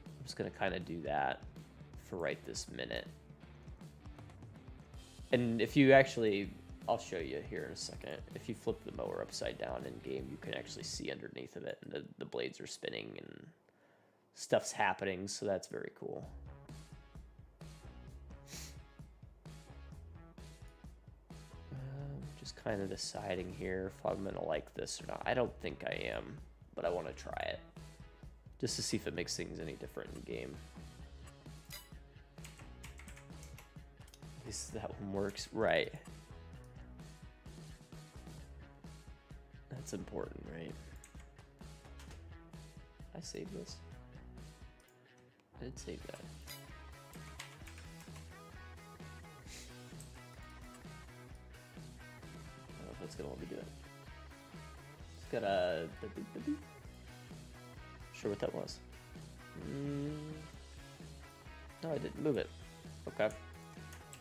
S1: I'm just gonna kind of do that for right this minute. And if you actually, I'll show you here in a second. If you flip the mower upside down in game, you can actually see underneath of it, and the blades are spinning and stuff's happening, so that's very cool. Just kind of deciding here if I'm gonna like this or not. I don't think I am, but I want to try it just to see if it makes things any different in game. At least that one works right. That's important, right? I saved this. I did save that. I don't know if that's gonna let me do it. It's got a. Sure what that was. No, I didn't move it. Okay.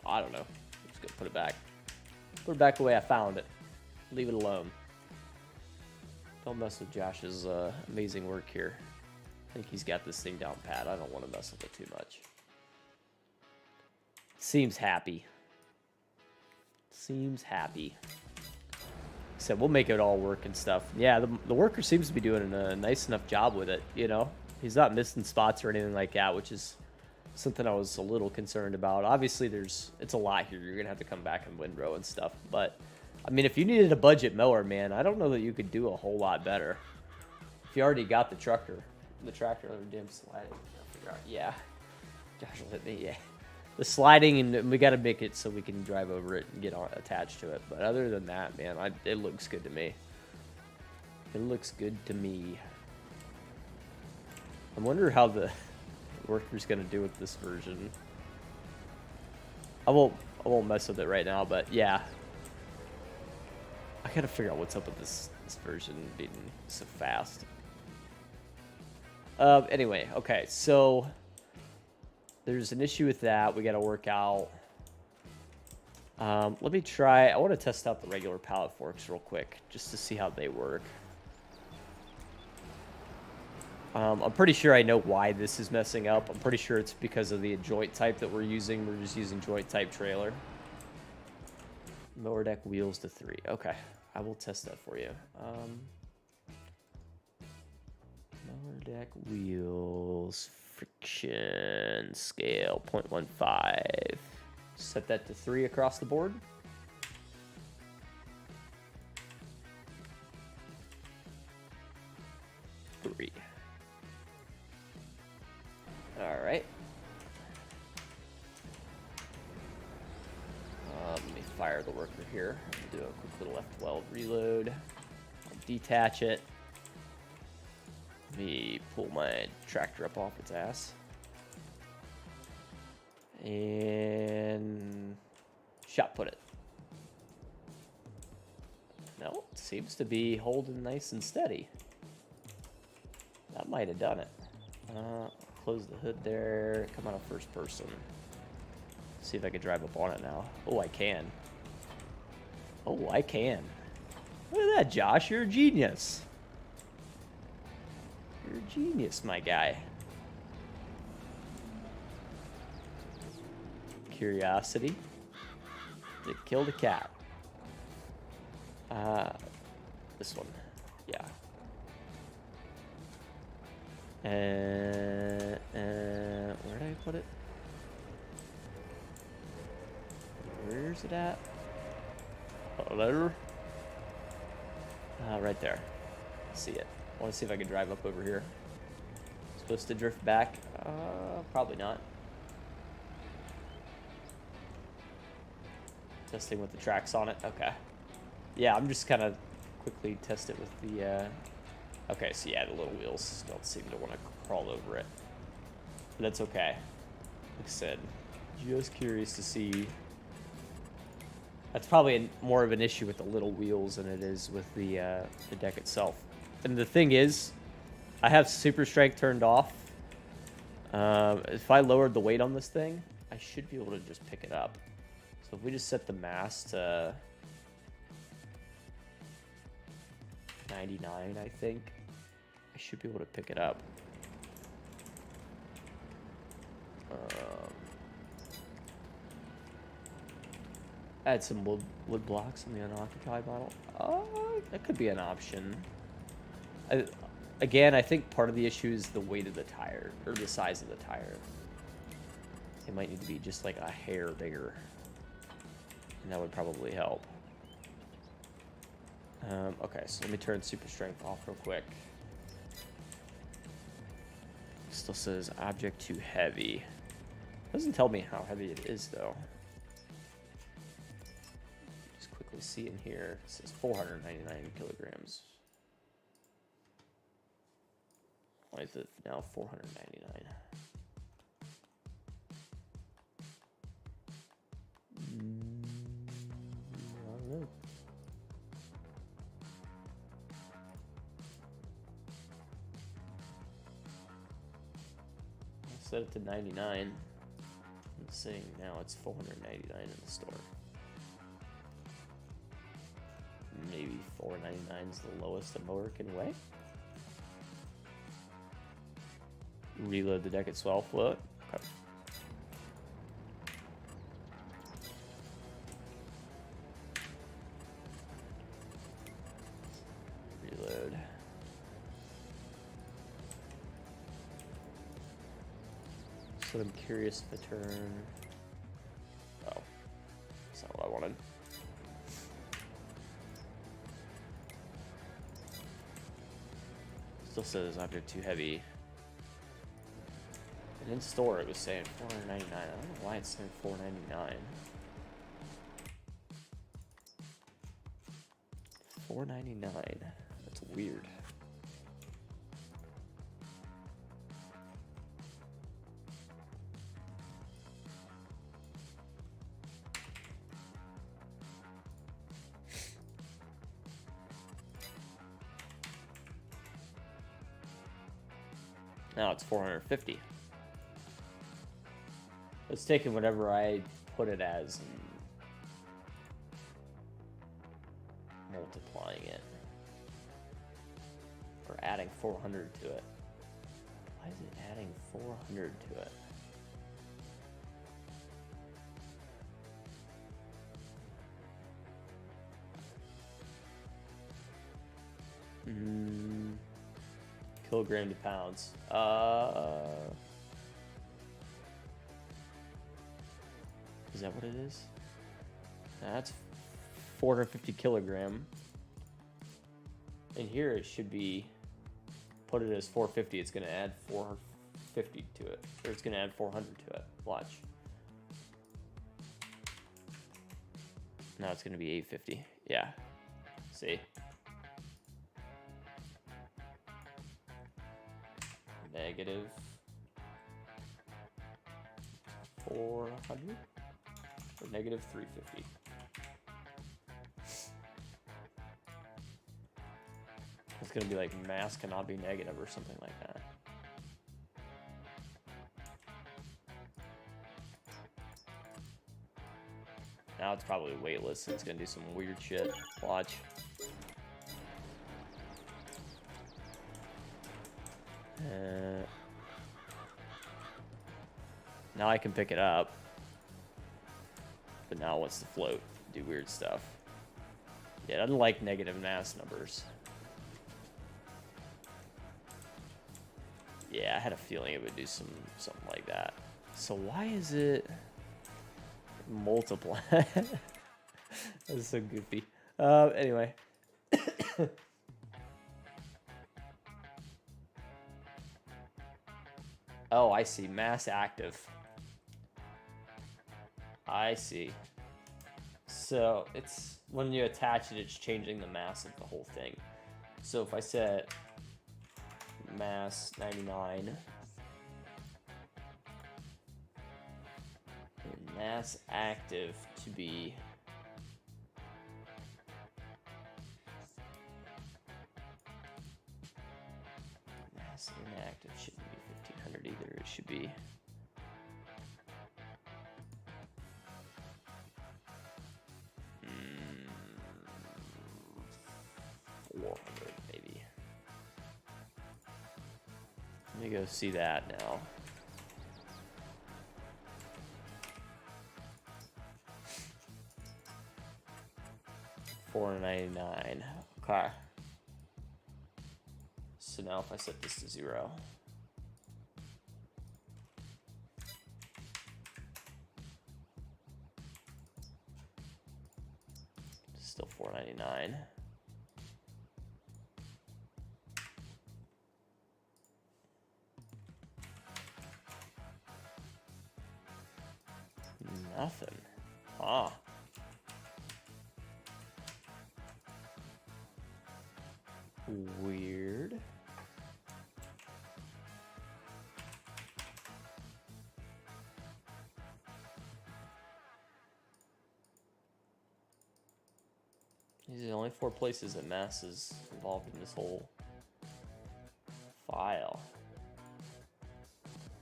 S1: I don't know. I'm just gonna put it back. Put it back the way I found it. Leave it alone. Don't mess with Josh's amazing work here. I think he's got this thing down pat. I don't want to mess with it too much. Seems happy. Seems happy. So we'll make it all work and stuff. Yeah, the worker seems to be doing a nice enough job with it, you know? He's not missing spots or anything like that, which is something I was a little concerned about. Obviously, it's a lot here. You're going to have to come back and windrow and stuff. But, I mean, if you needed a budget mower, man, I don't know that you could do a whole lot better. If you already got the tractor damn sliding. I'll figure out. Yeah. Josh will hit me, yeah. The sliding, and we got to make it so we can drive over it and get attached to it. But other than that, man, it looks good to me. It looks good to me. I wonder how the worker's gonna do with this version. I won't mess with it right now, but yeah. I gotta figure out what's up with this version being so fast. Anyway, okay, so there's an issue with that we gotta work out. Let me try, I want to test out the regular pallet forks real quick, just to see how they work. I'm pretty sure I know why this is messing up. I'm pretty sure it's because of the joint type that we're using. We're just using joint type trailer. Mower deck wheels to 3. Okay, I will test that for you. deck wheels, friction, scale, 0.15. Set that to 3 across the board. Three. All right. Let me fire the worker here. Do a quick little F12 reload. I'll detach it. Let me pull my tractor up off its ass. And shot put it. No, it seems to be holding nice and steady. That might have done it. Close the hood there. Come out of first person. See if I can drive up on it now. Oh, I can. Oh, I can. Look at that, Josh. You're a genius. You're a genius, my guy. Curiosity. It killed a cat. This one. Yeah. Where did I put it? Where's it at? Hello? Right there. See it. I want to see if I can drive up over here. Supposed to drift back? Probably not. Testing with the tracks on it. Okay. Yeah, I'm just kind of quickly test it with the... Okay, so yeah, the little wheels don't seem to want to crawl over it. But that's okay. Like I said, just curious to see... That's probably more of an issue with the little wheels than it is with the deck itself. And the thing is, I have super strength turned off. If I lowered the weight on this thing, I should be able to just pick it up. So if we just set the mass to 99, I think, I should be able to pick it up. Add some wood blocks on the unoccupied model. Oh, that could be an option. Again, I think part of the issue is the weight of the tire, or the size of the tire. It might need to be just like a hair bigger. And that would probably help. Okay, so let me turn super strength off real quick. Still says object too heavy. Doesn't tell me how heavy it is though. Just quickly see in here. It says 499 kilograms. Why is it now 499? I don't know. I set it to 99. It's saying now it's 499 in the store. Maybe 499 is the lowest a mower can weigh. Reload the deck at 12 foot. Okay. Reload. So I'm curious if I turn. Oh, that's not what I wanted. Still says object too heavy. And in store it was saying 499. I don't know why it's saying 499. 499. That's weird. Now it's 450. It's taking whatever I put it as and multiplying it. Or adding 400 to it. Why is it adding 400 to it? kilogram to pounds. Is that what it is? That's 450 kilogram. And here it should be, put it as 450. It's going to add 450 to it. Or it's going to add 400 to it. Watch. Now it's going to be 850. Yeah. See? Negative 400 or negative 350. It's going to be like mass cannot be negative or something like that. Now it's probably weightless and it's going to do some weird shit. Watch. Now I can pick it up. But now what's the float? Do weird stuff. Yeah, it doesn't like negative mass numbers. Yeah, I had a feeling it would do something like that. So why is it multiply? That's so goofy. Anyway. Oh, I see. Mass active. I see. So it's when you attach it, it's changing the mass of the whole thing. So if I set mass 99 and mass active to be mass inactive shouldn't be 1500 either. It should be 400 maybe. Let me go see that now. $4.99. Okay. So now if I set this to 0. Still $4.99. Nothing. Huh. Weird. These are the only 4 places that mass is involved in this whole file.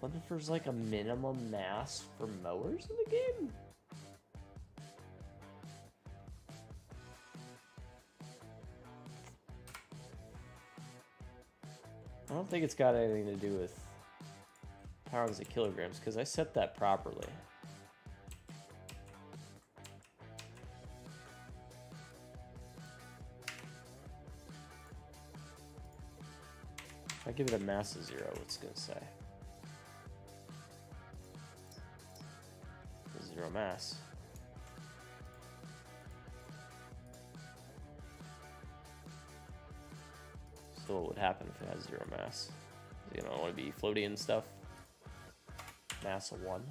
S1: Wonder if there's like a minimum mass for mowers in the game? I don't think it's got anything to do with pounds and kilograms because I set that properly. If I give it a mass of 0, what's it gonna say? 0 mass. So what would happen if it has 0 mass? You don't want to be floating and stuff. Mass of 1.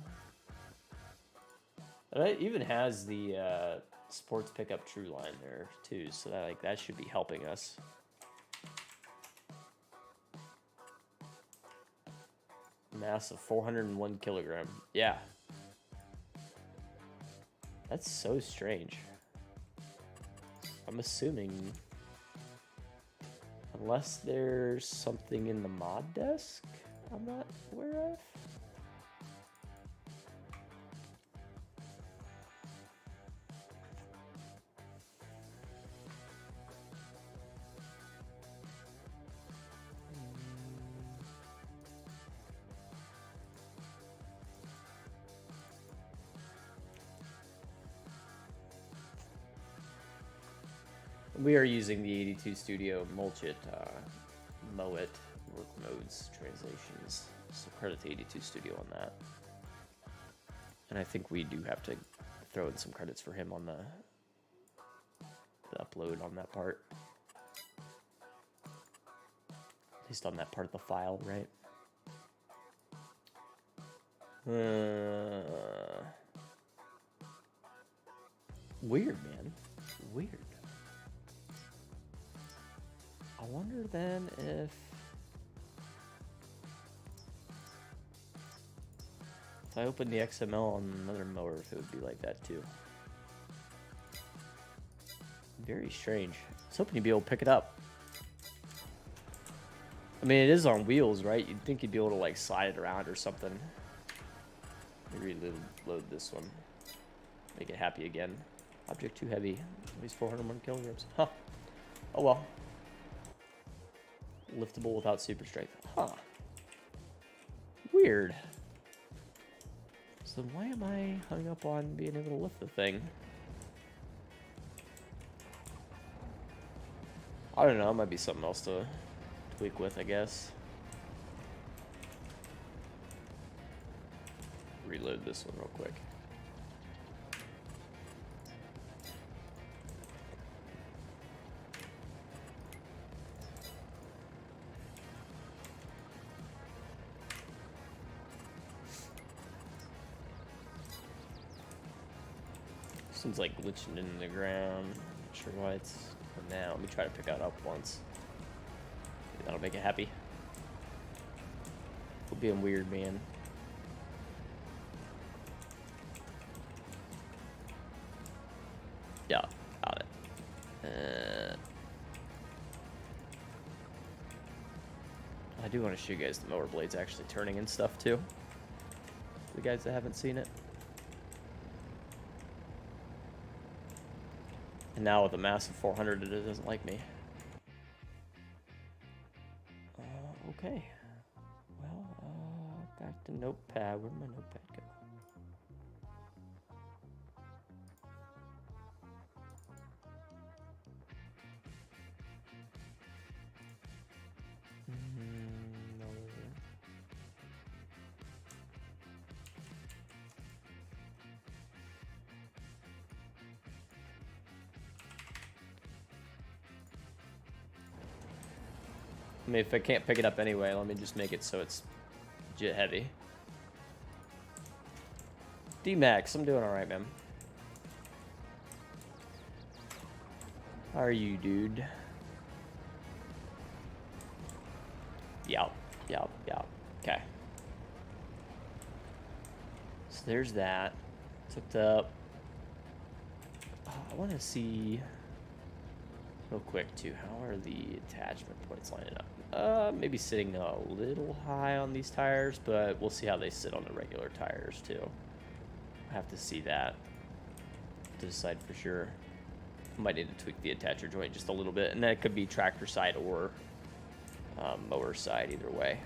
S1: And it even has the sports pickup true line there too, so that should be helping us. Mass of 401 kilogram. Yeah. That's so strange. I'm assuming, unless there's something in the mod desk I'm not aware of. We are using the 82 Studio Mulch It work modes, translations. So credit to 82 Studio on that. And I think we do have to throw in some credits for him on the upload on that part. At least on that part of the file, right? Weird, man. Weird. I wonder then if I open the XML on another mower, if it would be like that too. Very strange. I was hoping you'd be able to pick it up. I mean, it is on wheels, right? You'd think you'd be able to like slide it around or something. Maybe reload this one. Make it happy again. Object too heavy. At least 401 kilograms. Huh. Oh well. Liftable without super strength. Huh. Weird. So why am I hung up on being able to lift the thing? I don't know. It might be something else to tweak with, I guess. Reload this one real quick. Seems like glitching into the ground. Not sure why it's now. Let me try to pick it up once. Maybe that'll make it happy. We're being weird, man. Yeah, got it. I do want to show you guys the mower blades actually turning and stuff too. For the guys that haven't seen it. And now with a massive 400, it doesn't like me. Okay. Well, back to Notepad. Where'd my Notepad go? No. I mean, if I can't pick it up anyway, let me just make it so it's legit heavy. D-Max, I'm doing alright, man. How are you, dude? Yup. Okay. So there's that. It's hooked up. Oh, I want to see real quick too. How are the attachment points lining up? Maybe sitting a little high on these tires, but we'll see how they sit on the regular tires too. I have to see that to decide for sure. Might need to tweak the attacher joint just a little bit, and that could be tractor side or mower side, either way.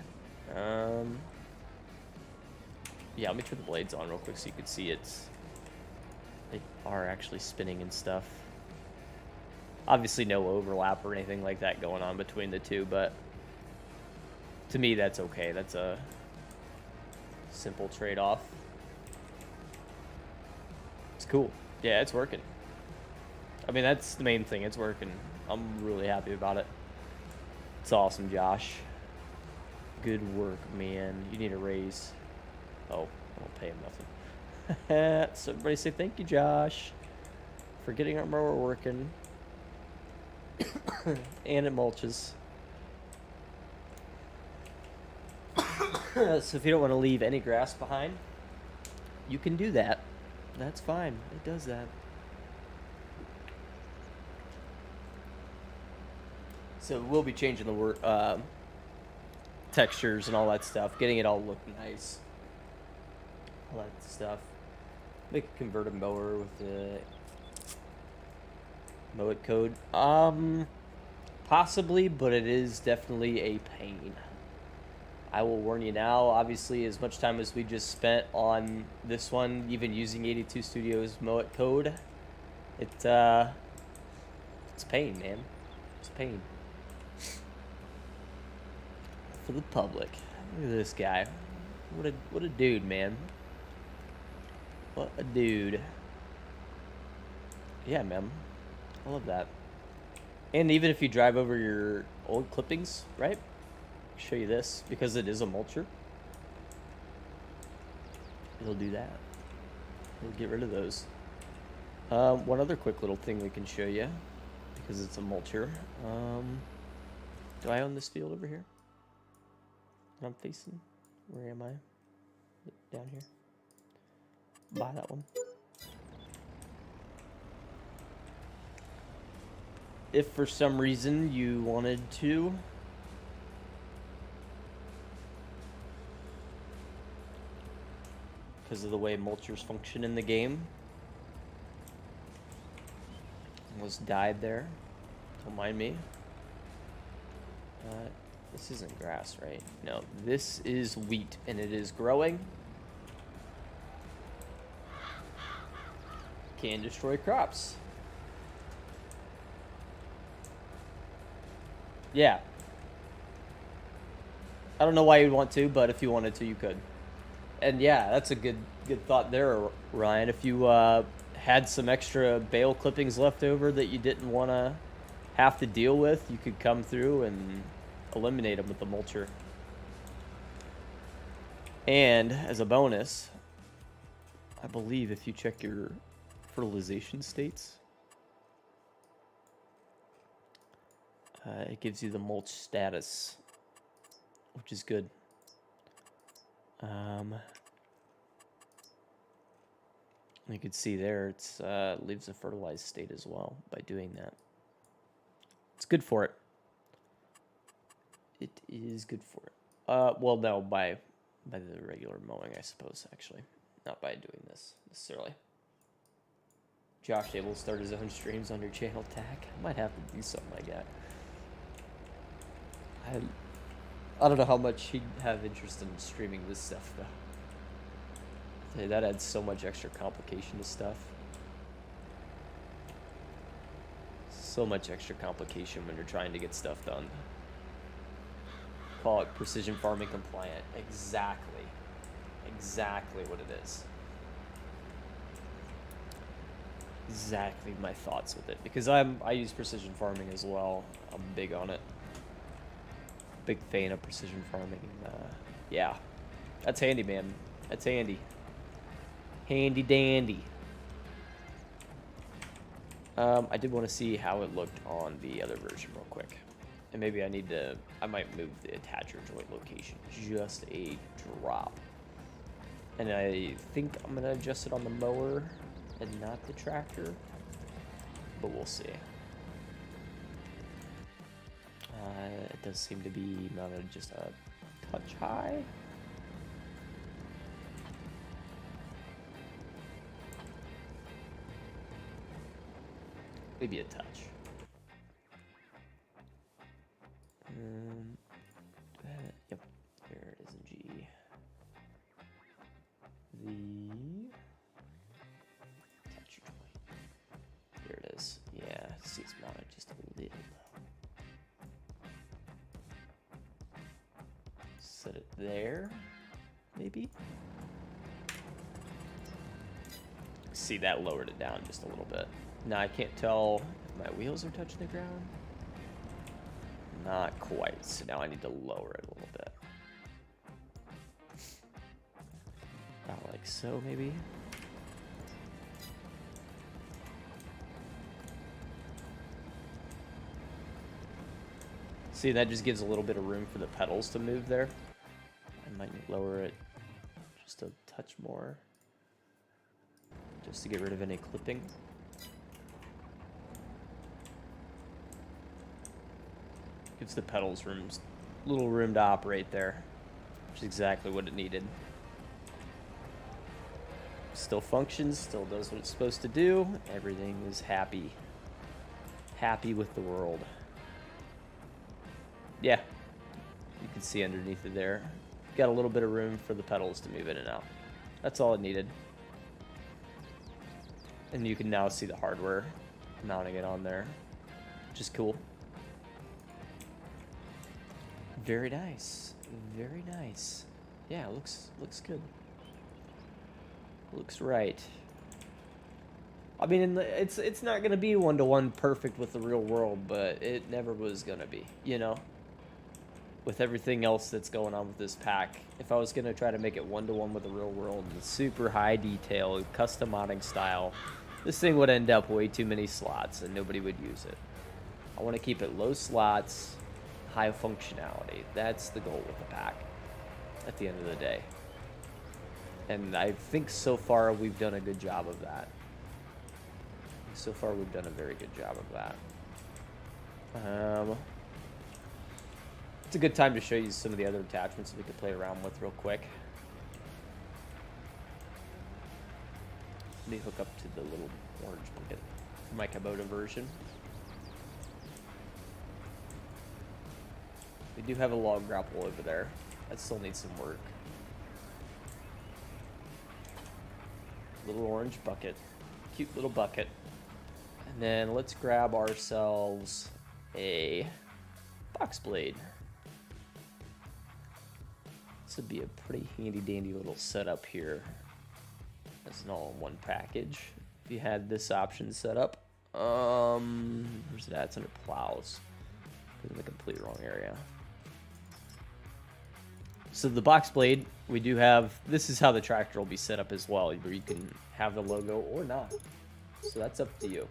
S1: Yeah, let me turn the blades on real quick so you can see they are actually spinning and stuff. Obviously no overlap or anything like that going on between the two, but to me that's okay. That's a simple trade-off. It's cool. Yeah, it's working. I mean, that's the main thing. It's working. I'm really happy about it. It's awesome, Josh. Good work, man. You need a raise. Oh, I don't pay him nothing. So everybody say thank you, Josh, for getting our mower working. And it mulches. So if you don't want to leave any grass behind, you can do that. That's fine. It does that. So we'll be changing the work textures and all that stuff, getting it all look nice. All that stuff. Make a converted mower with the mow it code. Possibly, but it is definitely a pain. I will warn you now. Obviously, as much time as we just spent on this one, even using 82 Studios mow it code, it's pain, man. It's pain. for the public. Look at this guy. What a dude, man. What a dude. Yeah, man. I love that. And even if you drive over your old clippings, right? I'll show you this, because it is a mulcher. It'll do that. It'll get rid of those. One other quick little thing we can show you, because it's a mulcher. Do I own this field over here that I'm facing? Where am I? Down here. Buy that one. If for some reason you wanted to because of the way mulchers function in the game. Almost died there. Don't mind me. This isn't grass, right? No, this is wheat, and it is growing. Can destroy crops. Yeah. I don't know why you'd want to, but if you wanted to, you could. And yeah, that's a good thought there, Ryan. If you had some extra bale clippings left over that you didn't want to have to deal with, you could come through and eliminate them with the mulcher. And as a bonus, I believe if you check your fertilization states, it gives you the mulch status, which is good. You can see there, it's leaves a fertilized state as well by doing that. It's good for it. It is good for it. Well, no, by the regular mowing, I suppose, actually. Not by doing this, necessarily. Josh able to start his own streams on your channel tag. I might have to do something like that. I don't know how much he'd have interest in streaming this stuff, though. I tell you, that adds so much extra complication to stuff. So much extra complication when you're trying to get stuff done. Call it precision farming compliant. Exactly. Exactly what it is. Exactly my thoughts with it. Because I use precision farming as well. I'm big on it. Big fan of precision farming. Yeah. That's handy, man. That's handy. Handy dandy. I did want to see how it looked on the other version real quick. And maybe I might move the attacher joint location just a drop. And I think I'm going to adjust it on the mower and not the tractor. But we'll see. It does seem to be mounted just a touch high. Maybe a touch. Yep, there it is in G. The touch joint. There it is. Yeah, see, it's mounted just a little low. Set it there, maybe. See, that lowered it down just a little bit. Now I can't tell if my wheels are touching the ground. Not quite, so now I need to lower it a little bit. About like so, maybe. See, that just gives a little bit of room for the pedals to move there. I might lower it just a touch more, just to get rid of any clipping. Gives the pedals little room to operate there, which is exactly what it needed. Still functions, still does what it's supposed to do. Everything is happy. Happy with the world. Yeah, you can see underneath it there. Got a little bit of room for the pedals to move in and out. That's all it needed. And you can now see the hardware mounting it on there, which is cool. Very nice. Very nice. Yeah, looks good. Looks right. I mean, it's not gonna be one-to-one perfect with the real world, but it never was gonna be, you know? With everything else that's going on with this pack, if I was gonna try to make it one-to-one with the real world, the super high detail, custom modding style, this thing would end up way too many slots and nobody would use it. I want to keep it low slots, high functionality. That's the goal with the pack at the end of the day. And I think so far we've done a good job of that. So far we've done a very good job of that. It's a good time to show you some of the other attachments that we could play around with real quick. Let me hook up to the little orange bucket for my Kubota version. We do have a log grapple over there. That still needs some work. Little orange bucket. Cute little bucket. And then let's grab ourselves a box blade. This would be a pretty handy dandy little setup here. That's an all-in-one package. If you had this option set up, where's it at? It's under plows. Put it in the complete wrong area. So the box blade, we do have, this is how the tractor will be set up as well, where you can have the logo or not. So that's up to you.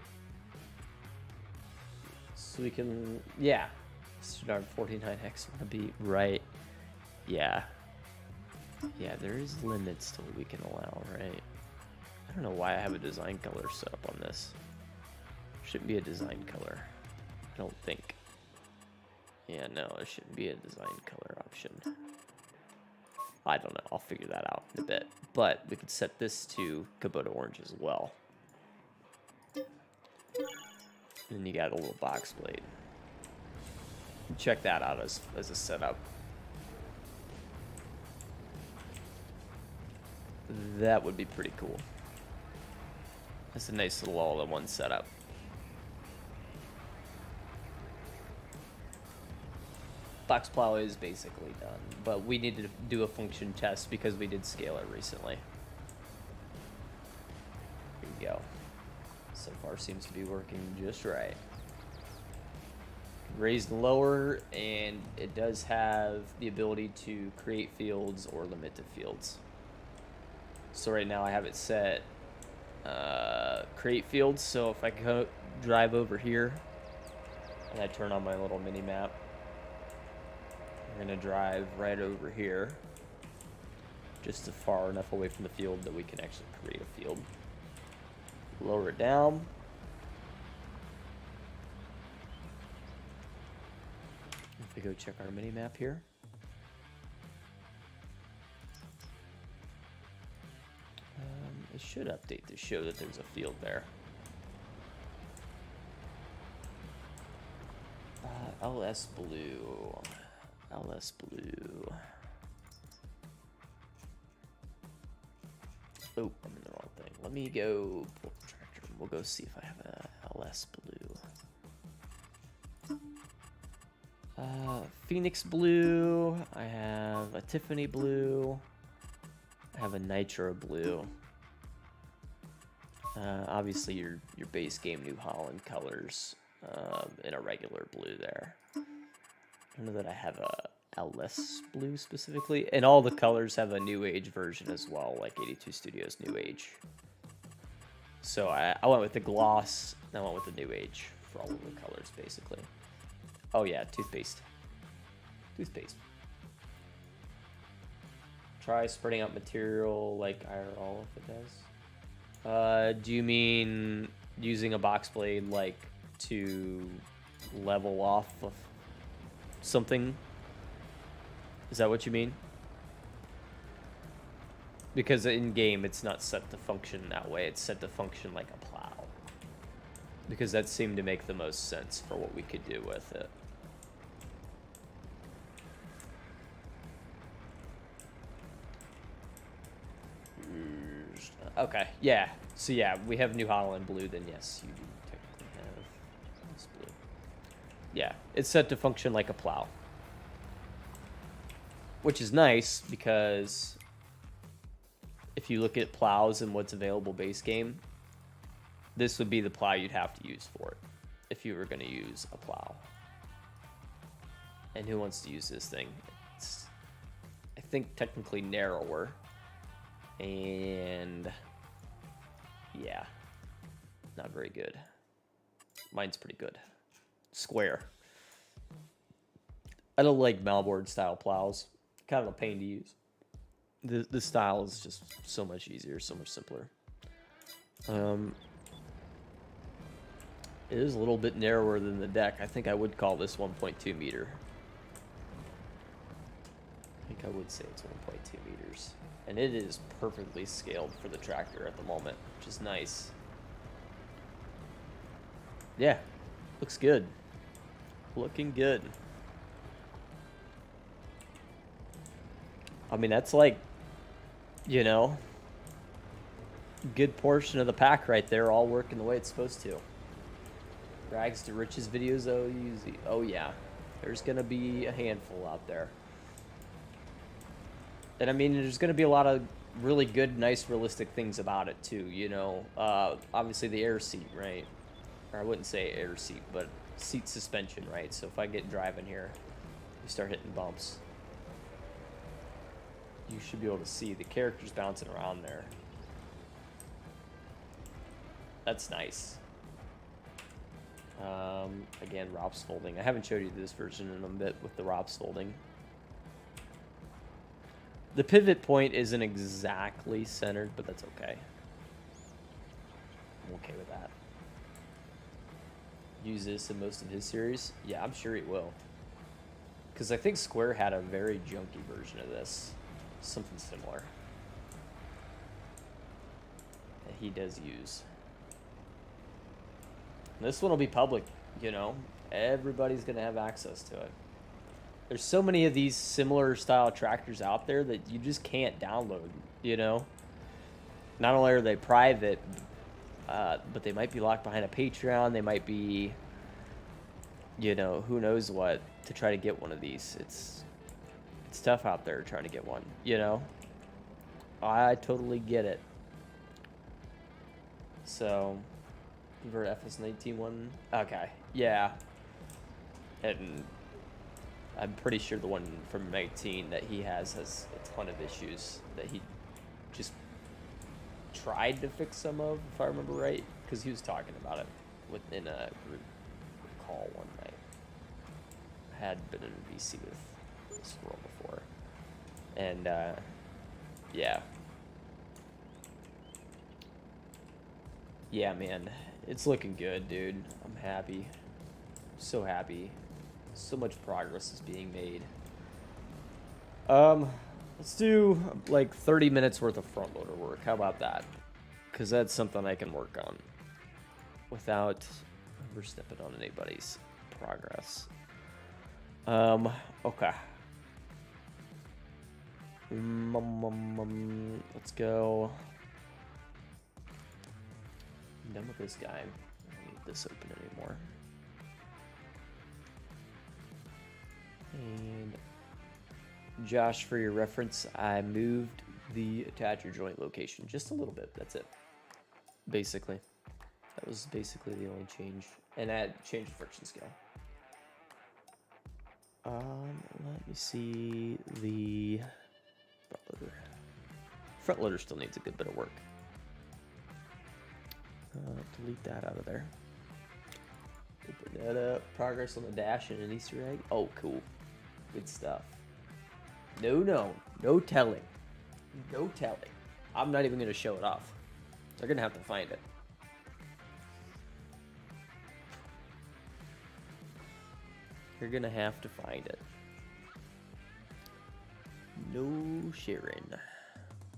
S1: So we can, yeah. Standard 49X wanna be right. Yeah. Yeah, there is limits to what we can allow, right? I don't know why I have a design color set up on this. Shouldn't be a design color. I don't think. Yeah, no, there shouldn't be a design color option. I don't know. I'll figure that out in a bit. But we could set this to Kubota Orange as well. And then you got a little box blade. Check that out as a setup. That would be pretty cool. That's a nice little all-in-one setup. Box plow is basically done, but we needed to do a function test because we did scale it recently. Here you go. So far seems to be working just right. Raised and lower, and it does have the ability to create fields or limit to fields. So right now I have it set create fields, so if I go drive over here and I turn on my little mini map, we're gonna drive right over here, just far enough away from the field that we can actually create a field. Lower it down. If we go check our mini map here. It should update to show that there's a field there. LS blue. LS blue. Oh, I'm in the wrong thing. Let me go pull the tractor. We'll go see if I have a LS blue. Phoenix blue. I have a Tiffany blue. I have a Nitro blue. Obviously your base game New Holland colors in a regular blue there. I don't know that I have a LS blue specifically, and all the colors have a New Age version as well, like 82 Studios New Age. So I went with the gloss, and I went with the New Age for all of the colors basically. Oh yeah, toothpaste. Toothpaste. Try spreading out material like IRL if it does. Do you mean using a box blade like to level off of something? Is that what you mean? Because in game it's not set to function that way, it's set to function like a plow. Because that seemed to make the most sense for what we could do with it. Okay, yeah. So yeah, we have New Holland blue, then yes, you do technically have this blue. Yeah, it's set to function like a plow. which is nice because if you look at plows and what's available base game, this would be the plow you'd have to use for it if you were going to use a plow. And who wants to use this thing? It's, I think, technically narrower. And yeah, not very good. Mine's pretty good. Square. I don't like Malboard style plows. Kind of a pain to use. The style is just so much easier, so much simpler. It is a little bit narrower than the deck. I think I would call this 1.2 meter. I think I would say it's 1.2 meters. And it is perfectly scaled for the tractor at the moment, which is nice. Yeah, looks good. Looking good. I mean, that's like, you know, good portion of the pack right there, all working the way it's supposed to. Rags to riches videos, oh, easy. Oh yeah, there's gonna be a handful out there. And I mean, there's gonna be a lot of really good, nice, realistic things about it too, you know. Obviously the air seat, right? Or I wouldn't say air seat, but seat suspension, right? So if I get driving here, you start hitting bumps, you should be able to see the characters bouncing around there. That's nice. Again, ROPS folding. I haven't showed you this version in a bit with the ROPS folding. The pivot point isn't exactly centered, but that's okay. I'm okay with that. Use this in most of his series? Yeah, I'm sure he will. Because I think Square had a very junky version of this. Something similar. That he does use. And this one will be public, you know. Everybody's going to have access to it. There's so many of these similar style tractors out there that you just can't download, you know. Not only are they private, but they might be locked behind a Patreon. They might be, you know, who knows what to try to get one of these. It's tough out there trying to get one, you know. I totally get it. So, convert FS19 one. Okay, yeah. And I'm pretty sure the one from 19 that he has a ton of issues that he just tried to fix some of, if I remember right, because he was talking about it within a group call one night. I had been in a VC with this girl before, and yeah, man, it's looking good, dude. I'm happy, so happy. So much progress is being made. Let's do like 30 minutes worth of front loader work. How about that? Because that's something I can work on without overstepping on anybody's progress. Okay. Let's go. I'm done with this guy. I don't need this open anymore. And Josh, for your reference, I moved the attacher joint location just a little bit. That's it. Basically. That was basically the only change. And I changed the friction scale. Let me see the front loader. Front loader still needs a good bit of work. Delete that out of there. Open that up. Progress on the dash and an Easter egg. Oh, cool. Good stuff. No telling. No telling. I'm not even going to show it off. They're going to have to find it. You're going to have to find it. No sharing.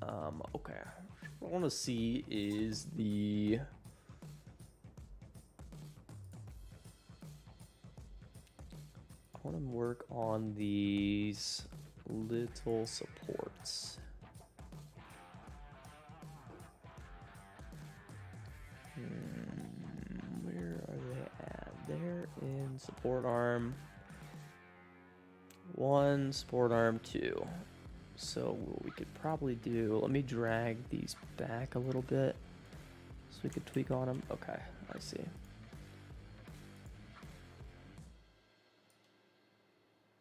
S1: Okay. What I want to see is the... I want to work on these little supports. Where are they at? They're in support arm. 1, support arm 2. So what we could probably do, let me drag these back a little bit so we could tweak on them. Okay, I see.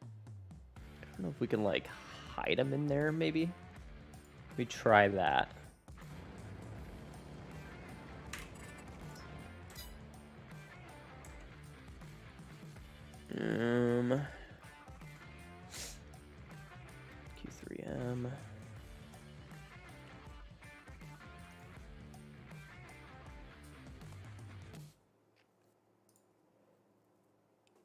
S1: I don't know if we can like hide them in there maybe. Let me try that. Q3M.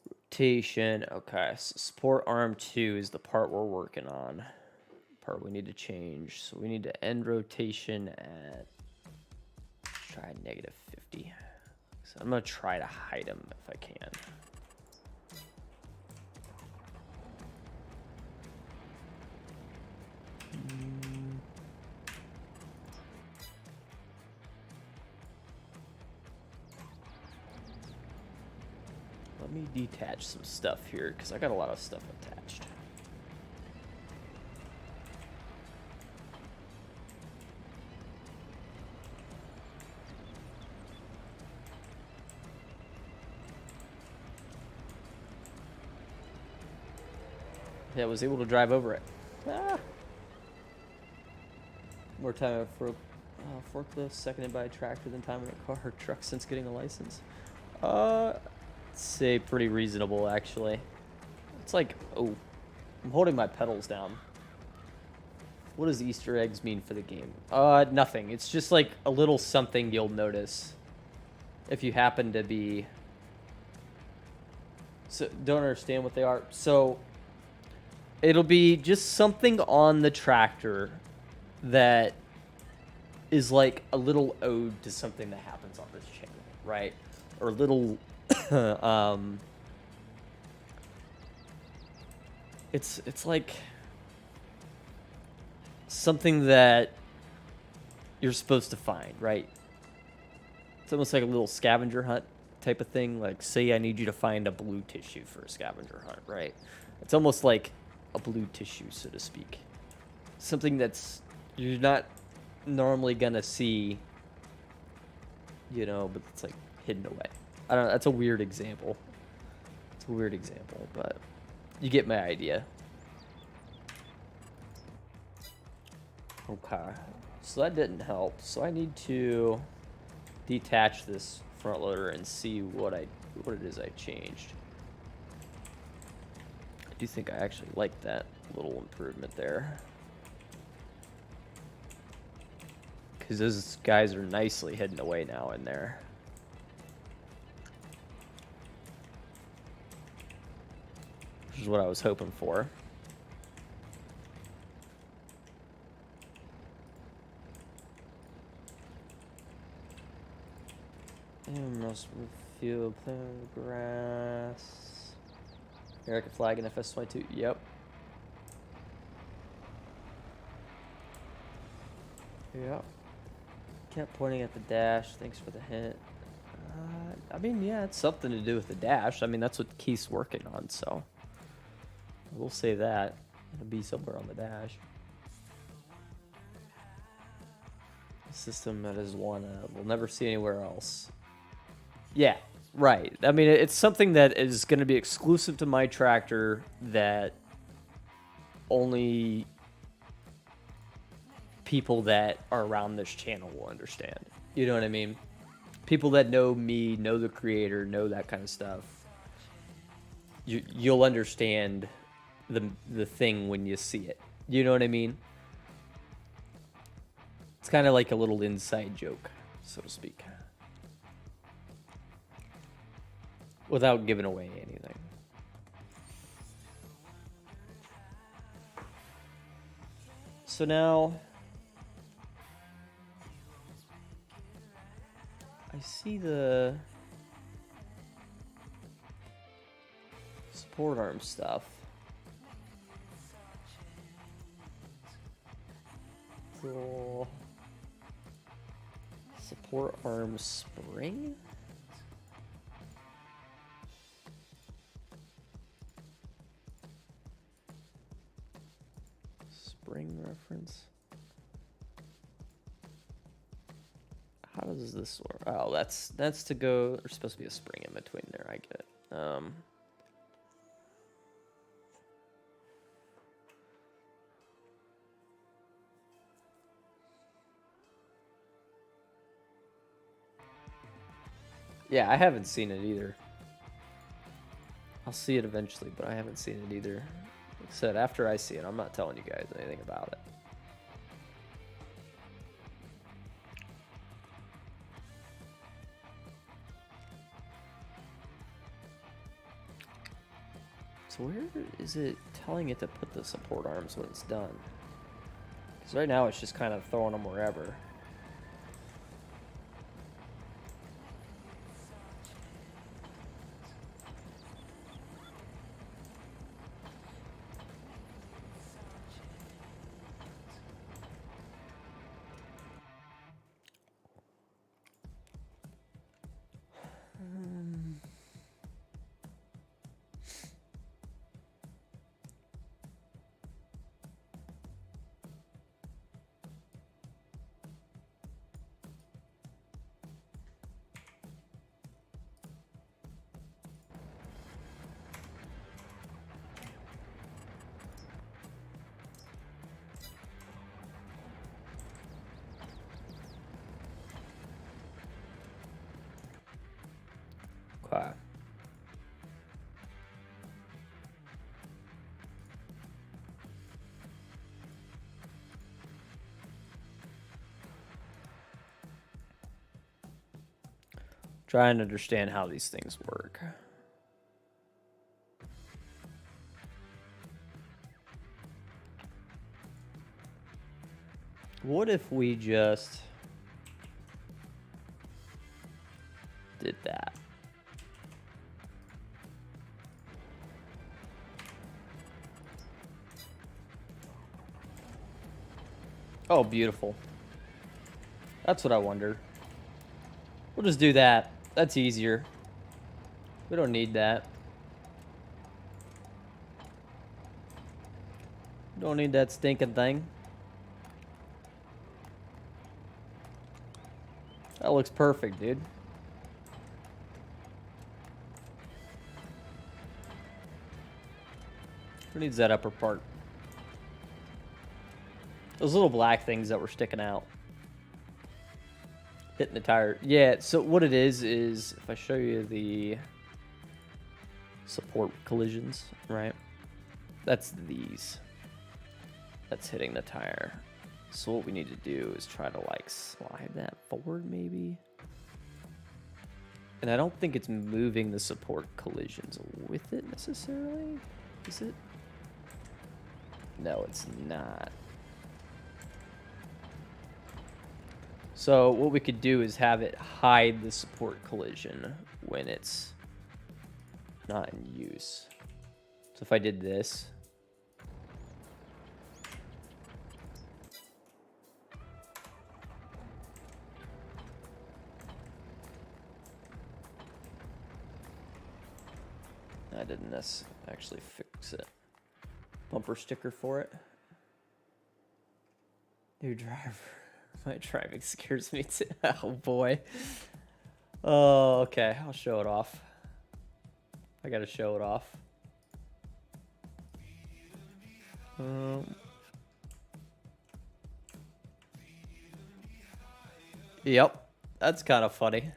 S1: Rotation. Okay, so support arm 2 is the part we're working on. Part we need to change. So we need to end rotation at, try -50. So I'm gonna try to hide them if I can. Let me detach some stuff here because I got a lot of stuff attached. Yeah, I was able to drive over it. Ah. More time for forklift seconded by a tractor than time in a car or truck since getting a license. Say pretty reasonable actually. It's like, oh, I'm holding my pedals down. What does Easter eggs mean for the game? Nothing. It's just like a little something you'll notice if you happen to be. So don't understand what they are. So it'll be just something on the tractor that is like a little ode to something that happens on this channel, right? Or a little it's like something that you're supposed to find, right? It's almost like a little scavenger hunt type of thing. Like, say I need you to find a blue tissue for a scavenger hunt, right? It's almost like a blue tissue, so to speak. Something that's you're not normally gonna see, you know, but it's like hidden away. I don't know, that's a weird example. It's a weird example, but you get my idea. Okay, so that didn't help. So I need to detach this front loader and see what it is I changed. I do think I actually like that little improvement there, because those guys are nicely hidden away now in there. Which is what I was hoping for. And must refuel plant grass. Erica flag in FS22. Yep. Yep. Kept pointing at the dash. Thanks for the hint. I mean, yeah, it's something to do with the dash. I mean, that's what Keith's working on, so we'll say that. It'll be somewhere on the dash. A system that is one we'll never see anywhere else. Yeah, right. I mean, it's something that is going to be exclusive to my tractor that only people that are around this channel will understand. You know what I mean? People that know me, know the creator, know that kind of stuff. You'll understand the thing when you see it. You know what I mean? It's kind of like a little inside joke, so to speak, without giving away anything. So now I see the support arm stuff. Little support arm spring. spring reference. How does this work? Oh, that's to go. There's supposed to be a spring in between there. I get it. Yeah, I haven't seen it either. I'll see it eventually, but I haven't seen it either. Like I said, after I see it, I'm not telling you guys anything about it. So where is it telling it to put the support arms when it's done? Because right now it's just kind of throwing them wherever. Okay. Trying to understand how these things work. What if we just did that? Oh, beautiful. That's what I wonder. We'll just do that. That's easier. We don't need that. Don't need that stinking thing. That looks perfect, dude. Who needs that upper part? Those little black things that were sticking out. Hitting the tire. Yeah, so what it is if I show you the support collisions, right? That's these. That's hitting the tire. So what we need to do is try to like slide that forward maybe. And I don't think it's moving the support collisions with it necessarily. Is it? No, it's not. So what we could do is have it hide the support collision when it's not in use. So if I did this. I didn't actually fix it. Bumper sticker for it. New driver. My driving scares me too. Oh boy. Oh, okay. I'll show it off. I gotta show it off. Yep. That's kind of funny.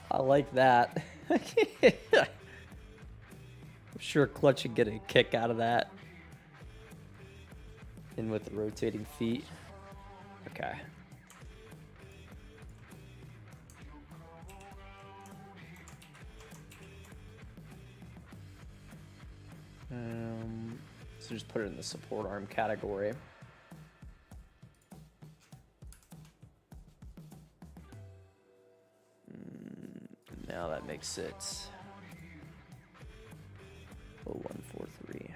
S1: I like that. I'm sure Clutch would get a kick out of that. In with the rotating feet. Okay. So just put it in the support arm category. Now that makes it 0143.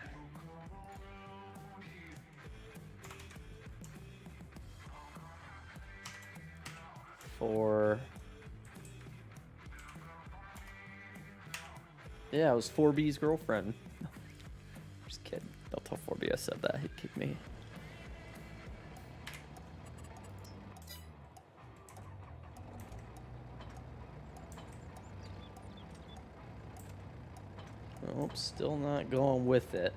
S1: Yeah, it was 4B's girlfriend. Just kidding. Don't tell 4B I said that. He kicked me. Nope, still not going with it.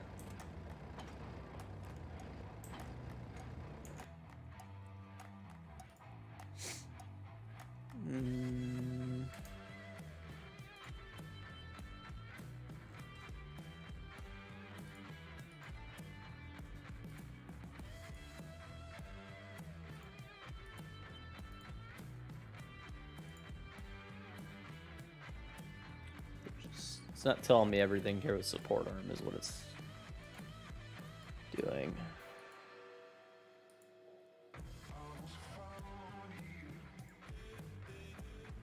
S1: It's not telling me everything here with support arm is what it's doing.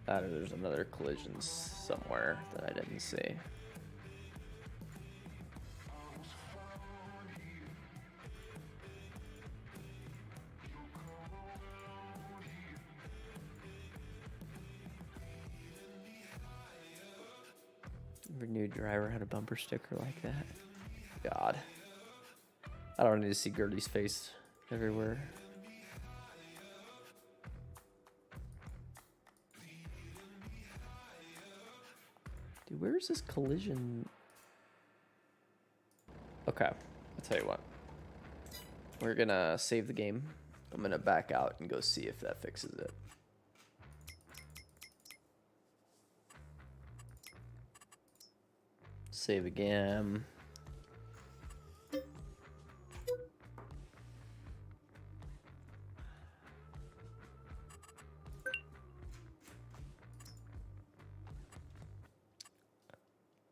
S1: There's another collision somewhere that I didn't see. Every new driver had a bumper sticker like that. God. I don't need to see Gertie's face everywhere. Dude, where is this collision? Okay, I'll tell you what. We're gonna save the game. I'm gonna back out and go see if that fixes it. Save again.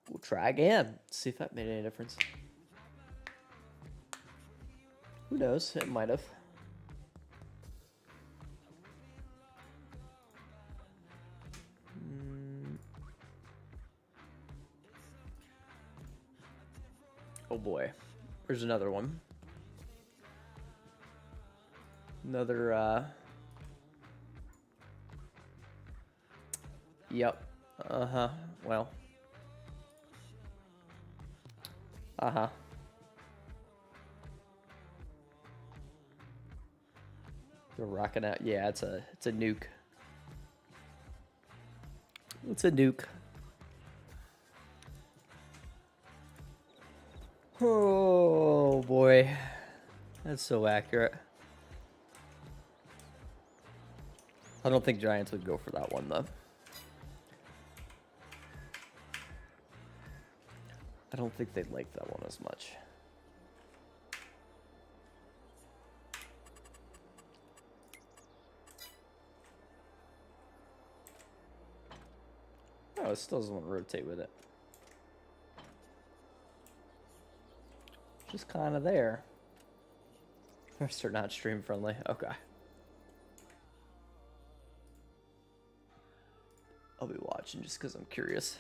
S1: We'll try again. See if that made any difference. Who knows? It might have. Oh boy. There's another one. Another, Yep. Uh-huh. Well. Uh-huh. They're rocking out. Yeah, it's a nuke. It's a nuke. Oh boy. That's so accurate. I don't think Giants would go for that one though. I don't think they'd like that one as much. Oh, it still doesn't want to rotate with it. Just kind of there. They're not stream friendly. Okay. I'll be watching just because I'm curious.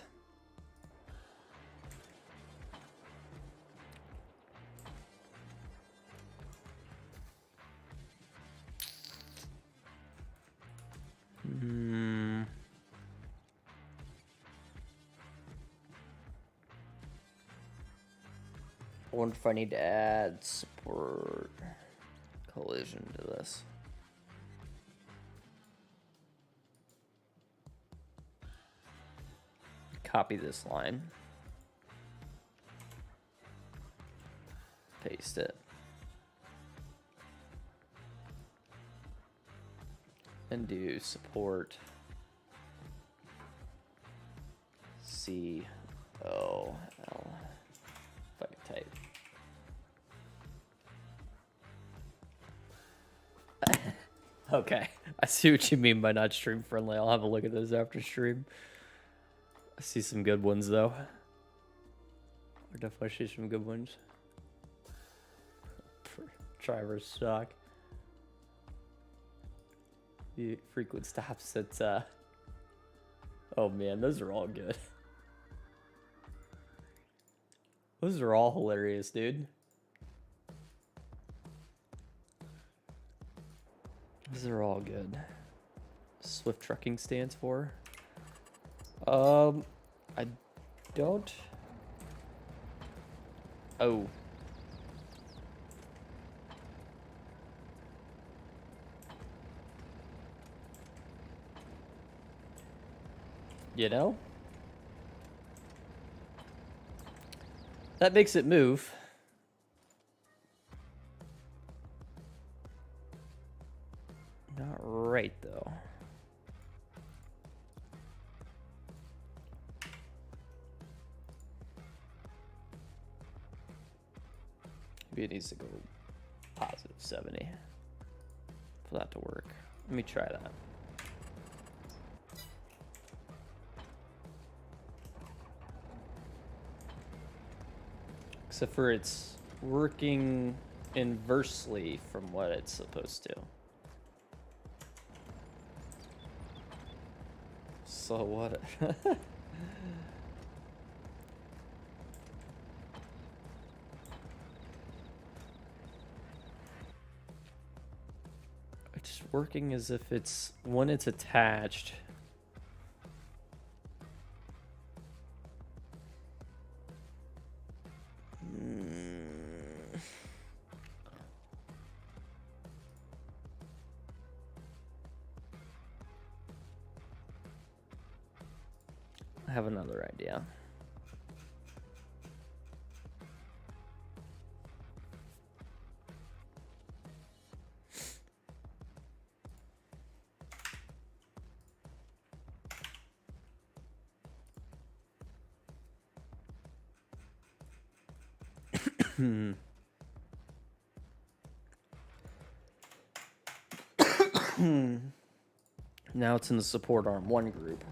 S1: I wonder if I need to add support collision to this. Copy this line. Paste it. And do support C-O-L. If I can type. Okay, I see what you mean by not stream friendly. I'll have a look at those after stream. I see some good ones though. I definitely see some good ones. Drivers suck. The frequent stops at oh man, those are all good. Those are all hilarious, dude. These are all good. Swift Trucking stands for. I don't. Oh. You know? That makes it move. Not right, though. Maybe it needs to go positive 70 for that to work. Let me try that. Except for it's working inversely from what it's supposed to. So what? It's working as if it's when it's attached. I have another idea. Now it's in the support arm 1 group.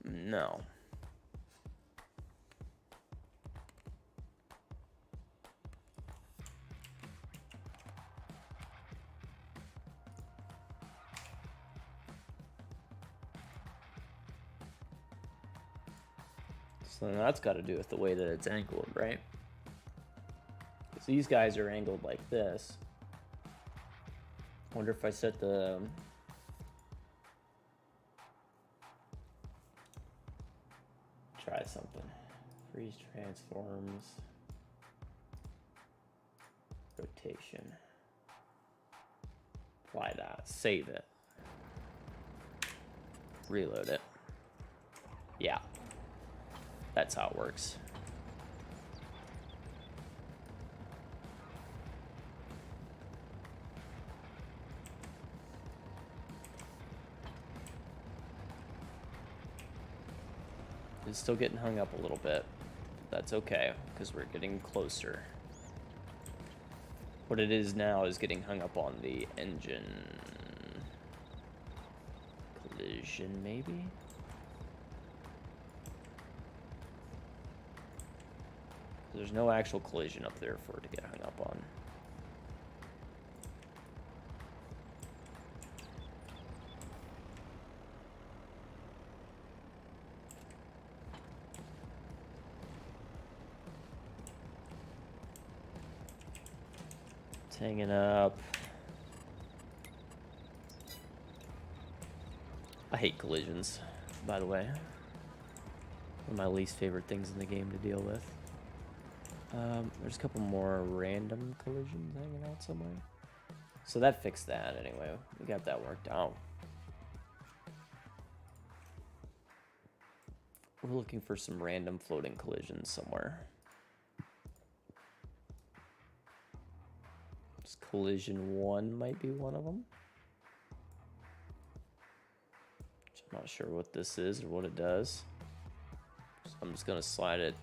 S1: No. So that's got to do with the way that it's angled, right? So these guys are angled like this. I wonder if I set the... Try something. Freeze transforms. Rotation. Apply that. Save it. Reload it. Yeah. That's how it works. It's still getting hung up a little bit. That's okay, because we're getting closer. What it is now is getting hung up on the engine. Collision, maybe? There's no actual collision up there for it to get hung up on. It's hanging up. I hate collisions, by the way. One of my least favorite things in the game to deal with. There's a couple more random collisions hanging out somewhere. So that fixed that anyway. We got that worked out. We're looking for some random floating collisions somewhere. This collision 1 might be one of them. I'm not sure what this is or what it does. So I'm just gonna slide it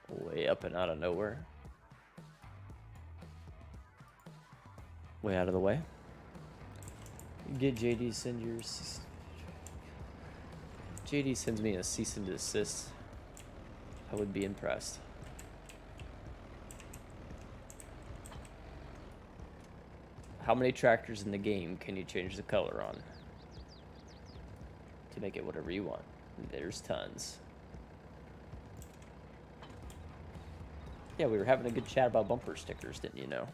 S1: way up and out of nowhere. Way out of the way. Get JD send your... JD sends me a cease and desist. I would be impressed. How many tractors in the game can you change the color on? To make it whatever you want. There's tons. Yeah, we were having a good chat about bumper stickers, didn't you know?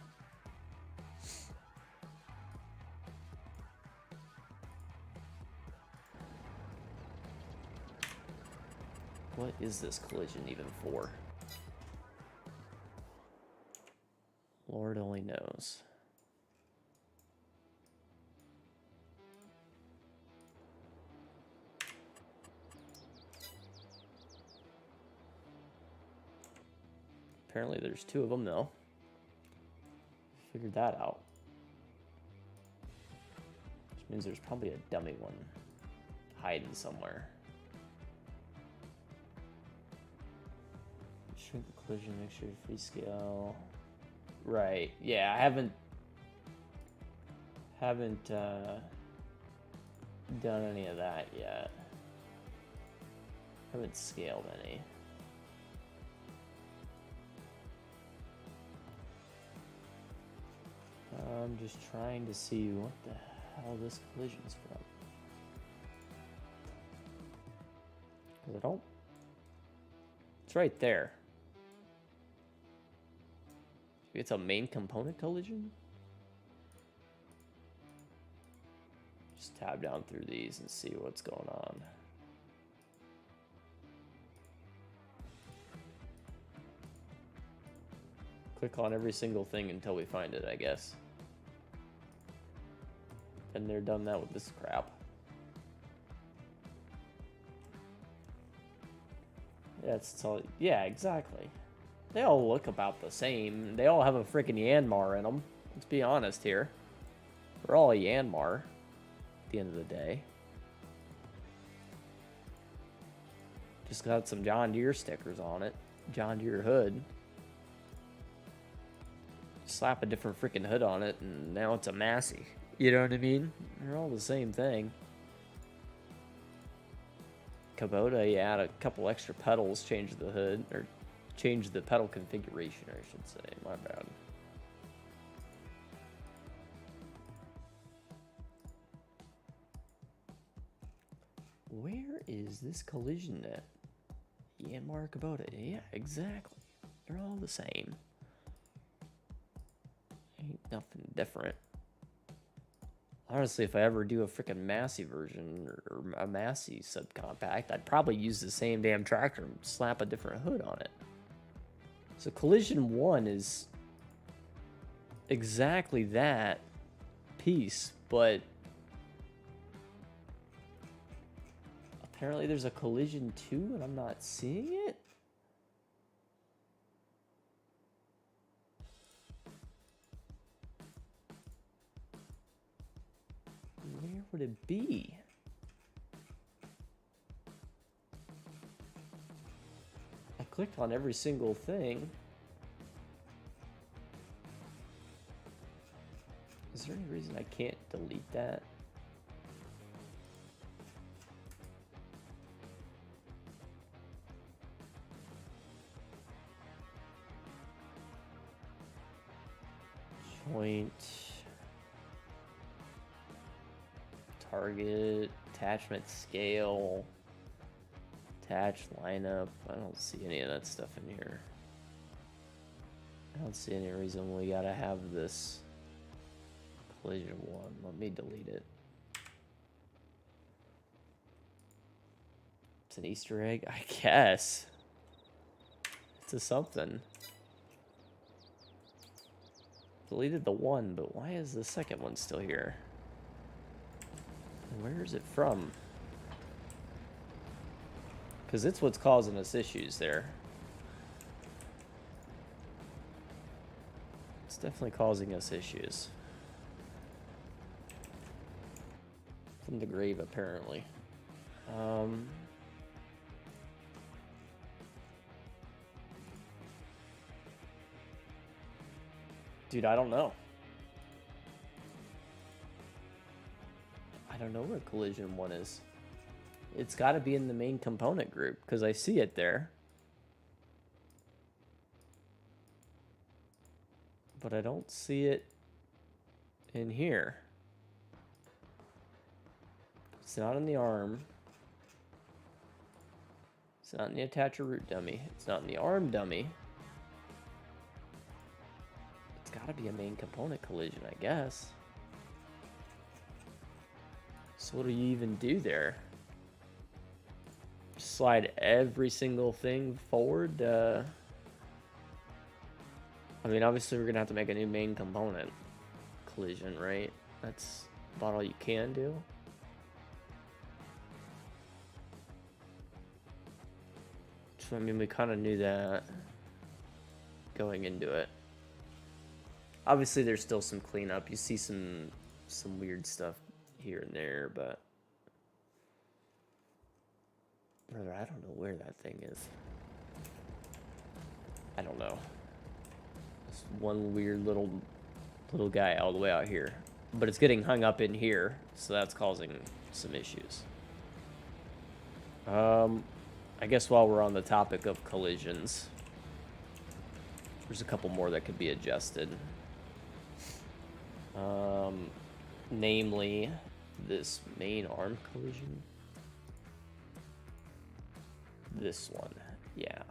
S1: What is this collision even for? Lord only knows. Apparently there's 2 of them though. Figured that out. Which means there's probably a dummy one hiding somewhere. Shrink the collision, make sure free scale. Right. Yeah, I haven't done any of that yet. Haven't scaled any. I'm just trying to see what the hell this collision's from. Because I don't... It's right there. It's a main component collision? Just tab down through these and see what's going on. Click on every single thing until we find it, I guess. And they're done that with this crap. Yeah, it's all, yeah, exactly. They all look about the same. They all have a freaking Yanmar in them. Let's be honest here. We're all a Yanmar at the end of the day. Just got some John Deere stickers on it. John Deere hood. Slap a different freaking hood on it and now it's a Massey. You know what I mean? They're all the same thing. Kubota, you add a couple extra pedals, change the hood, or change the pedal configuration, I should say. My bad. Where is this collision at? Yanmar, Kubota. Yeah, exactly. They're all the same. Ain't nothing different. Honestly, if I ever do a freaking Massey version or a Massey subcompact, I'd probably use the same damn tractor and slap a different hood on it. So collision 1 is exactly that piece, but apparently there's a collision 2 and I'm not seeing it. Where would it be? I clicked on every single thing. Is there any reason I can't delete that? Joint. Target, attachment scale, attach lineup. I don't see any of that stuff in here. I don't see any reason we gotta have this collision 1. Let me delete it. It's an Easter egg, I guess. It's a something. Deleted the 1, but why is the second one still here? Where is it from? Because it's what's causing us issues there. It's definitely causing us issues. From the grave, apparently. Dude, I don't know. I don't know where collision 1 is. It's got to be in the main component group because I see it there. But I don't see it in here. It's not in the arm. It's not in the attacher root dummy. It's not in the arm dummy. It's got to be a main component collision, I guess. So what do you even do there? Slide every single thing forward? I mean, obviously we're gonna have to make a new main component collision, right? That's about all you can do. So I mean, we kind of knew that going into it. Obviously, there's still some cleanup. You see some weird stuff here and there, but brother, I don't know where that thing is. I don't know. This one weird little guy all the way out here, but it's getting hung up in here, so that's causing some issues. I guess while we're on the topic of collisions, there's a couple more that could be adjusted. Namely, this main arm collision. This one, yeah.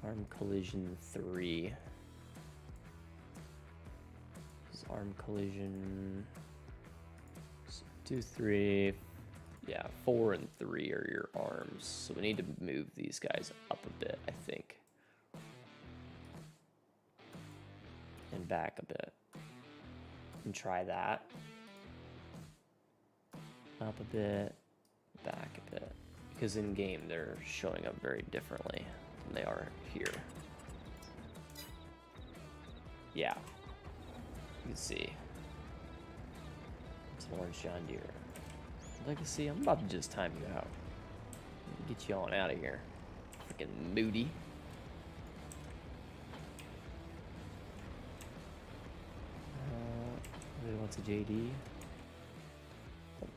S1: Arm collision 3. This is arm collision 2, 3. Yeah, 4 and 3 are your arms. So we need to move these guys up a bit, I think. And back a bit. And try that. Up a bit, back a bit. Because in game they're showing up very differently than they are here. Yeah. You can see. It's an orange John Deere. I'd like to see, I'm about to just time you out. Get you on out of here. Freaking moody. Really wants a JD.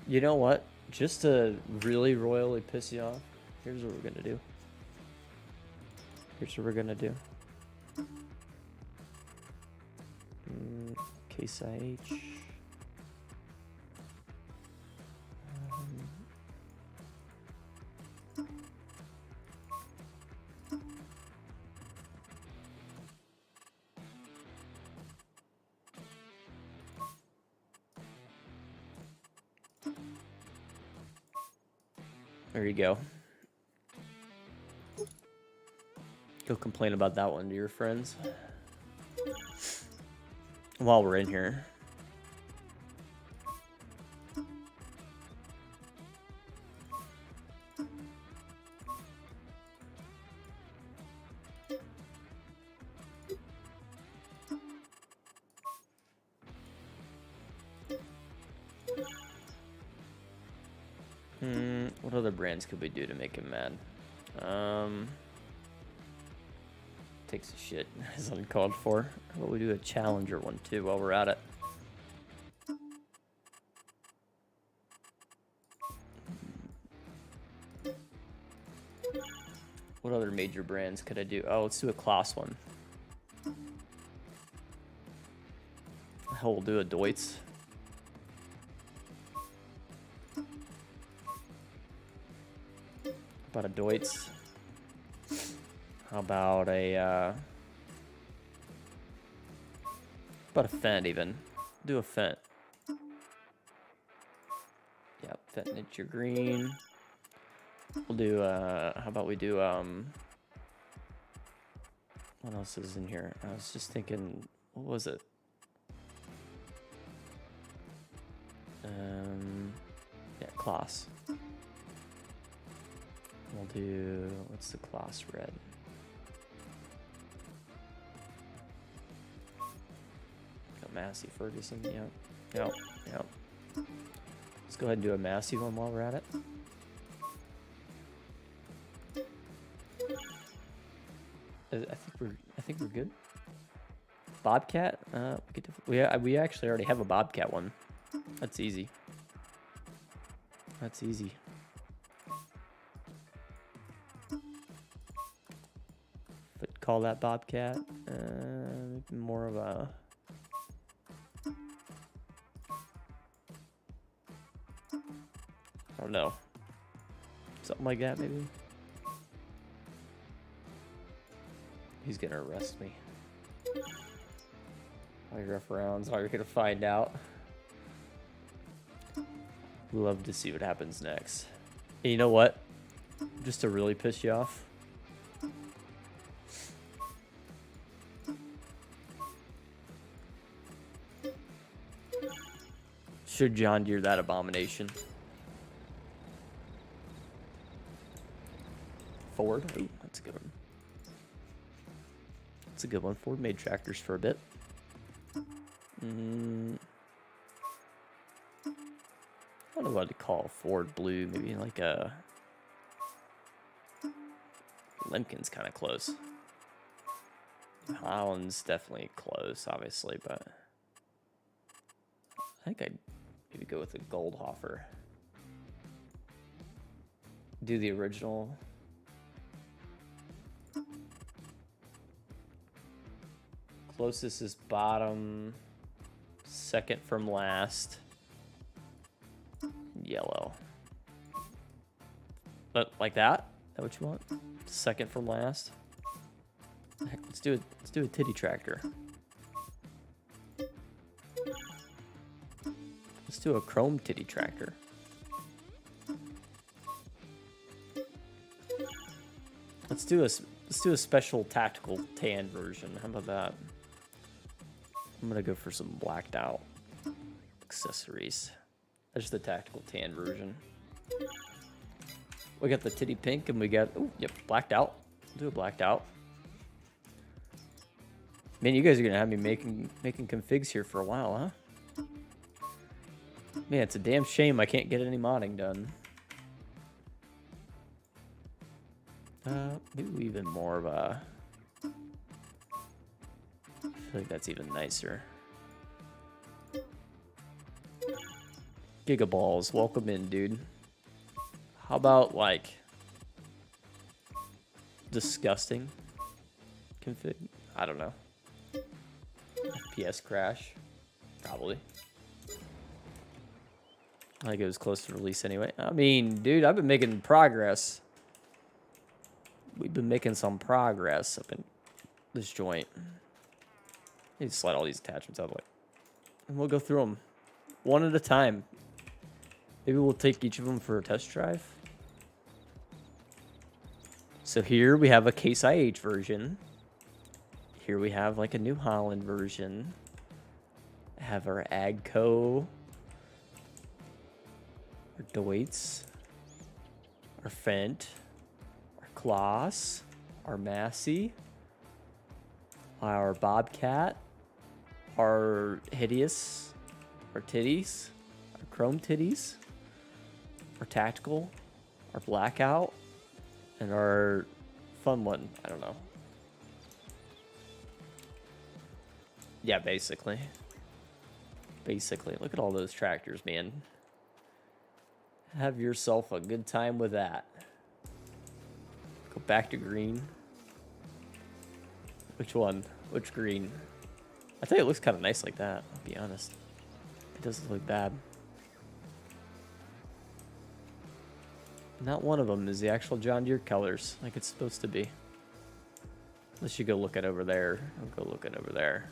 S1: You know what? Just to really royally piss you off, here's what we're gonna do. Here's what we're gonna do. Case IH. There you go. Go complain about that one to your friends. While we're in here. What other brands could we do to make him mad? Takes a shit is uncalled for. How about we do a Challenger one too while we're at it? What other major brands could I do? Oh, let's do a class one. Hell, we'll do a Deutz. About a Deutz. How about a Fent even? Do a Fent. Yep, Fent nature green. We'll do how about we do what else is in here? I was just thinking, what was it? Yeah, class. We'll do, what's the class red? Got Massey Ferguson, yep. Let's go ahead and do a Massey one while we're at it. I think we're good. Bobcat, we actually already have a Bobcat one. That's easy. That's easy. But call that Bobcat. More of a. I don't know. Something like that, maybe. He's gonna arrest me. Polygraph rounds, all you're gonna find out. Love to see what happens next. And you know what? Just to really piss you off. Should John Deere that abomination. Ford. Ooh, that's a good one. That's a good one. Ford made tractors for a bit. I don't know what to call Ford blue. Maybe like a... Lincoln's kind of close. Holland's definitely close, obviously, but... I think I'd maybe go with a Goldhofer. Do the original. Closest is bottom. Second from last. Yellow. But like that? Is that what you want? Second from last? Heck, let's do a titty tractor. Let's do a chrome titty tractor. Let's do a special tactical tan version. How about that? I'm gonna go for some blacked out accessories. That's the tactical tan version. We got the titty pink and we got blacked out. We'll do a blacked out. Man, you guys are gonna have me making configs here for a while, huh? Man, it's a damn shame I can't get any modding done. Maybe even more of a... I feel like that's even nicer. Gigaballs, welcome in, dude. How about, like... disgusting config? I don't know. FPS crash? Probably. I think it was close to release anyway. I mean, dude, I've been making progress. We've been making some progress up in this joint. I need to slide all these attachments out of the way. And we'll go through them one at a time. Maybe we'll take each of them for a test drive. So here we have a Case IH version. Here we have like a New Holland version. Have our Agco. Our Deutz, our Fendt, our Kloss, our Massey, our Bobcat, our Hideous, our Titties, our Chrome Titties, our Tactical, our Blackout, and our fun one. I don't know. Yeah, basically. Basically. Look at all those tractors, man. Have yourself a good time with that. Go back to green. Which one? Which green? I think it looks kind of nice like that, I'll be honest. It doesn't look bad. Not one of them is the actual John Deere colors, like it's supposed to be. Unless you go look at over there. I'll go look at over there.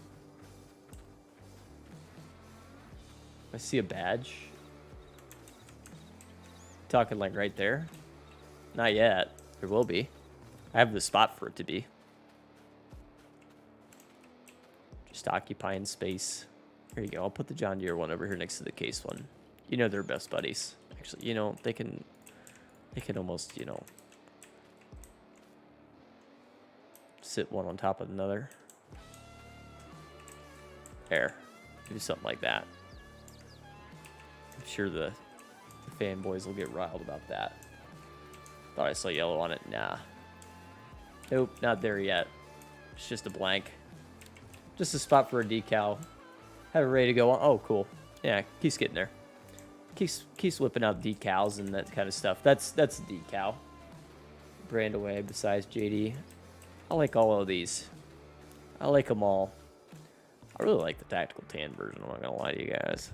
S1: I see a badge. Talking like right there? Not yet. There will be. I have the spot for it to be. Just occupying space. There you go. I'll put the John Deere one over here next to the Case one. You know they're best buddies. Actually, you know, they can almost, you know, sit one on top of another. There. Do something like that. I'm sure the fanboys will get riled about that. Thought I saw yellow on it. Nah. Nope, not there yet. It's just a blank. Just a spot for a decal. Have it ready to go on. Oh, cool. Yeah, keeps getting there. Keeps whipping out decals and that kind of stuff. That's a decal. Brand away besides JD. I like all of these. I like them all. I really like the tactical tan version. I'm not gonna lie to you guys.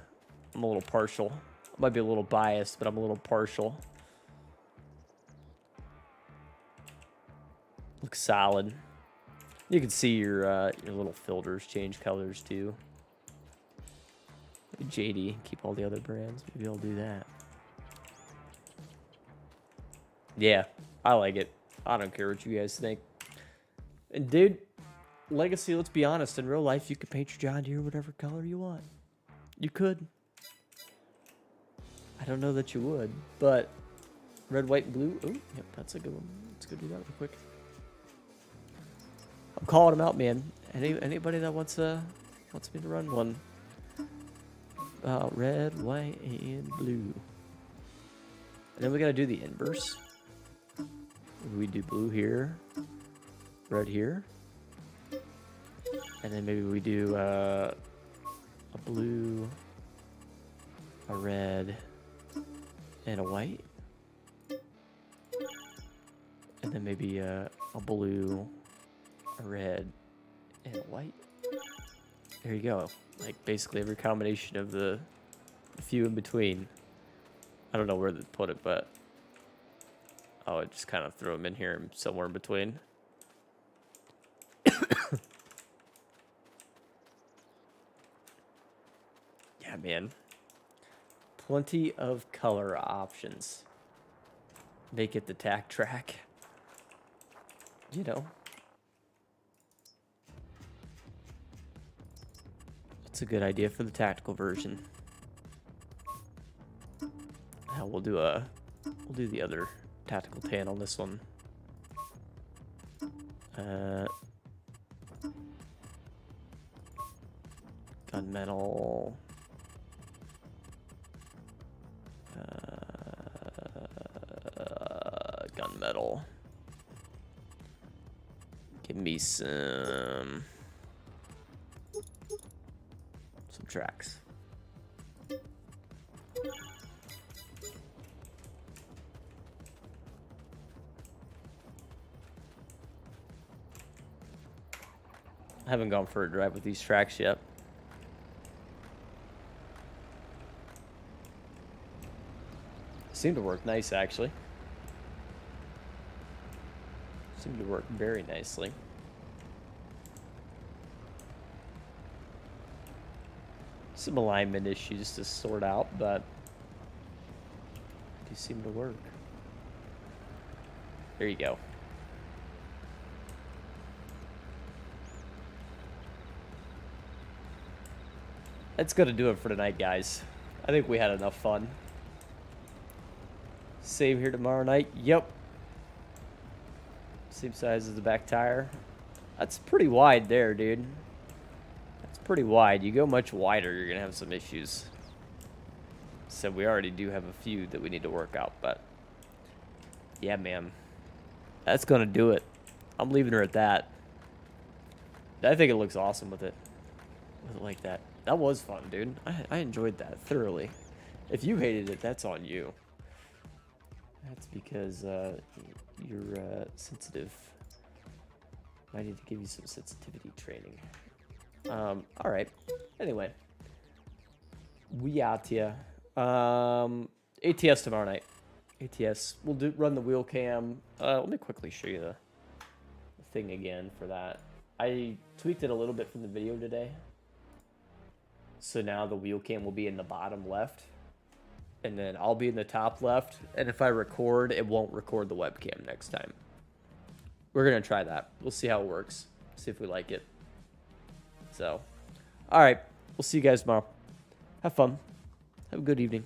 S1: I'm a little partial. I might be a little biased, but I'm a little partial. Looks solid. You can see your little filters change colors too. JD, keep all the other brands. Maybe I'll do that. Yeah, I like it. I don't care what you guys think. And dude, Legacy, let's be honest, in real life, you could paint your John Deere whatever color you want. You could. don't know that you would, but red, white, and blue. Oh, yep, that's a good one. Let's go do that real quick. I'm calling them out, man. Anybody that wants me to run one. Red, white, and blue. And then we gotta do the inverse. We do blue here, red here, and then maybe we do a blue, a red, and a white, and then maybe a blue, a red, and a white. There you go. Like basically every combination of the few in between. I don't know where to put it, but I just kind of throw them in here somewhere in between. Yeah, man. Plenty of color options. Make it the tack track. You know. It's a good idea for the tactical version. Now we'll do the other tactical tan on this one. Gunmetal. Gunmetal. Give me some tracks. I haven't gone for a drive with these tracks yet. Seem to work nice, actually. Seem to work very nicely. Some alignment issues to sort out, but they seem to work. There you go. That's gonna do it for tonight, guys. I think we had enough fun. Same here tomorrow night. Yep. Same size as the back tire. That's pretty wide there, dude. That's pretty wide. You go much wider, you're gonna have some issues. So we already do have a few that we need to work out, but yeah, man. That's gonna do it. I'm leaving her at that. I think it looks awesome with it like that. That was fun, dude. I enjoyed that thoroughly. If you hated it, that's on you. That's because you're sensitive. I need to give you some sensitivity training. All right. Anyway, we out here. ATS tomorrow night. ATS. We'll run the wheel cam. Let me quickly show you the thing again for that. I tweaked it a little bit from the video today. So now the wheel cam will be in the bottom left. And then I'll be in the top left. And if I record, it won't record the webcam next time. We're going to try that. We'll see how it works. See if we like it. So, all right. We'll see you guys tomorrow. Have fun. Have a good evening.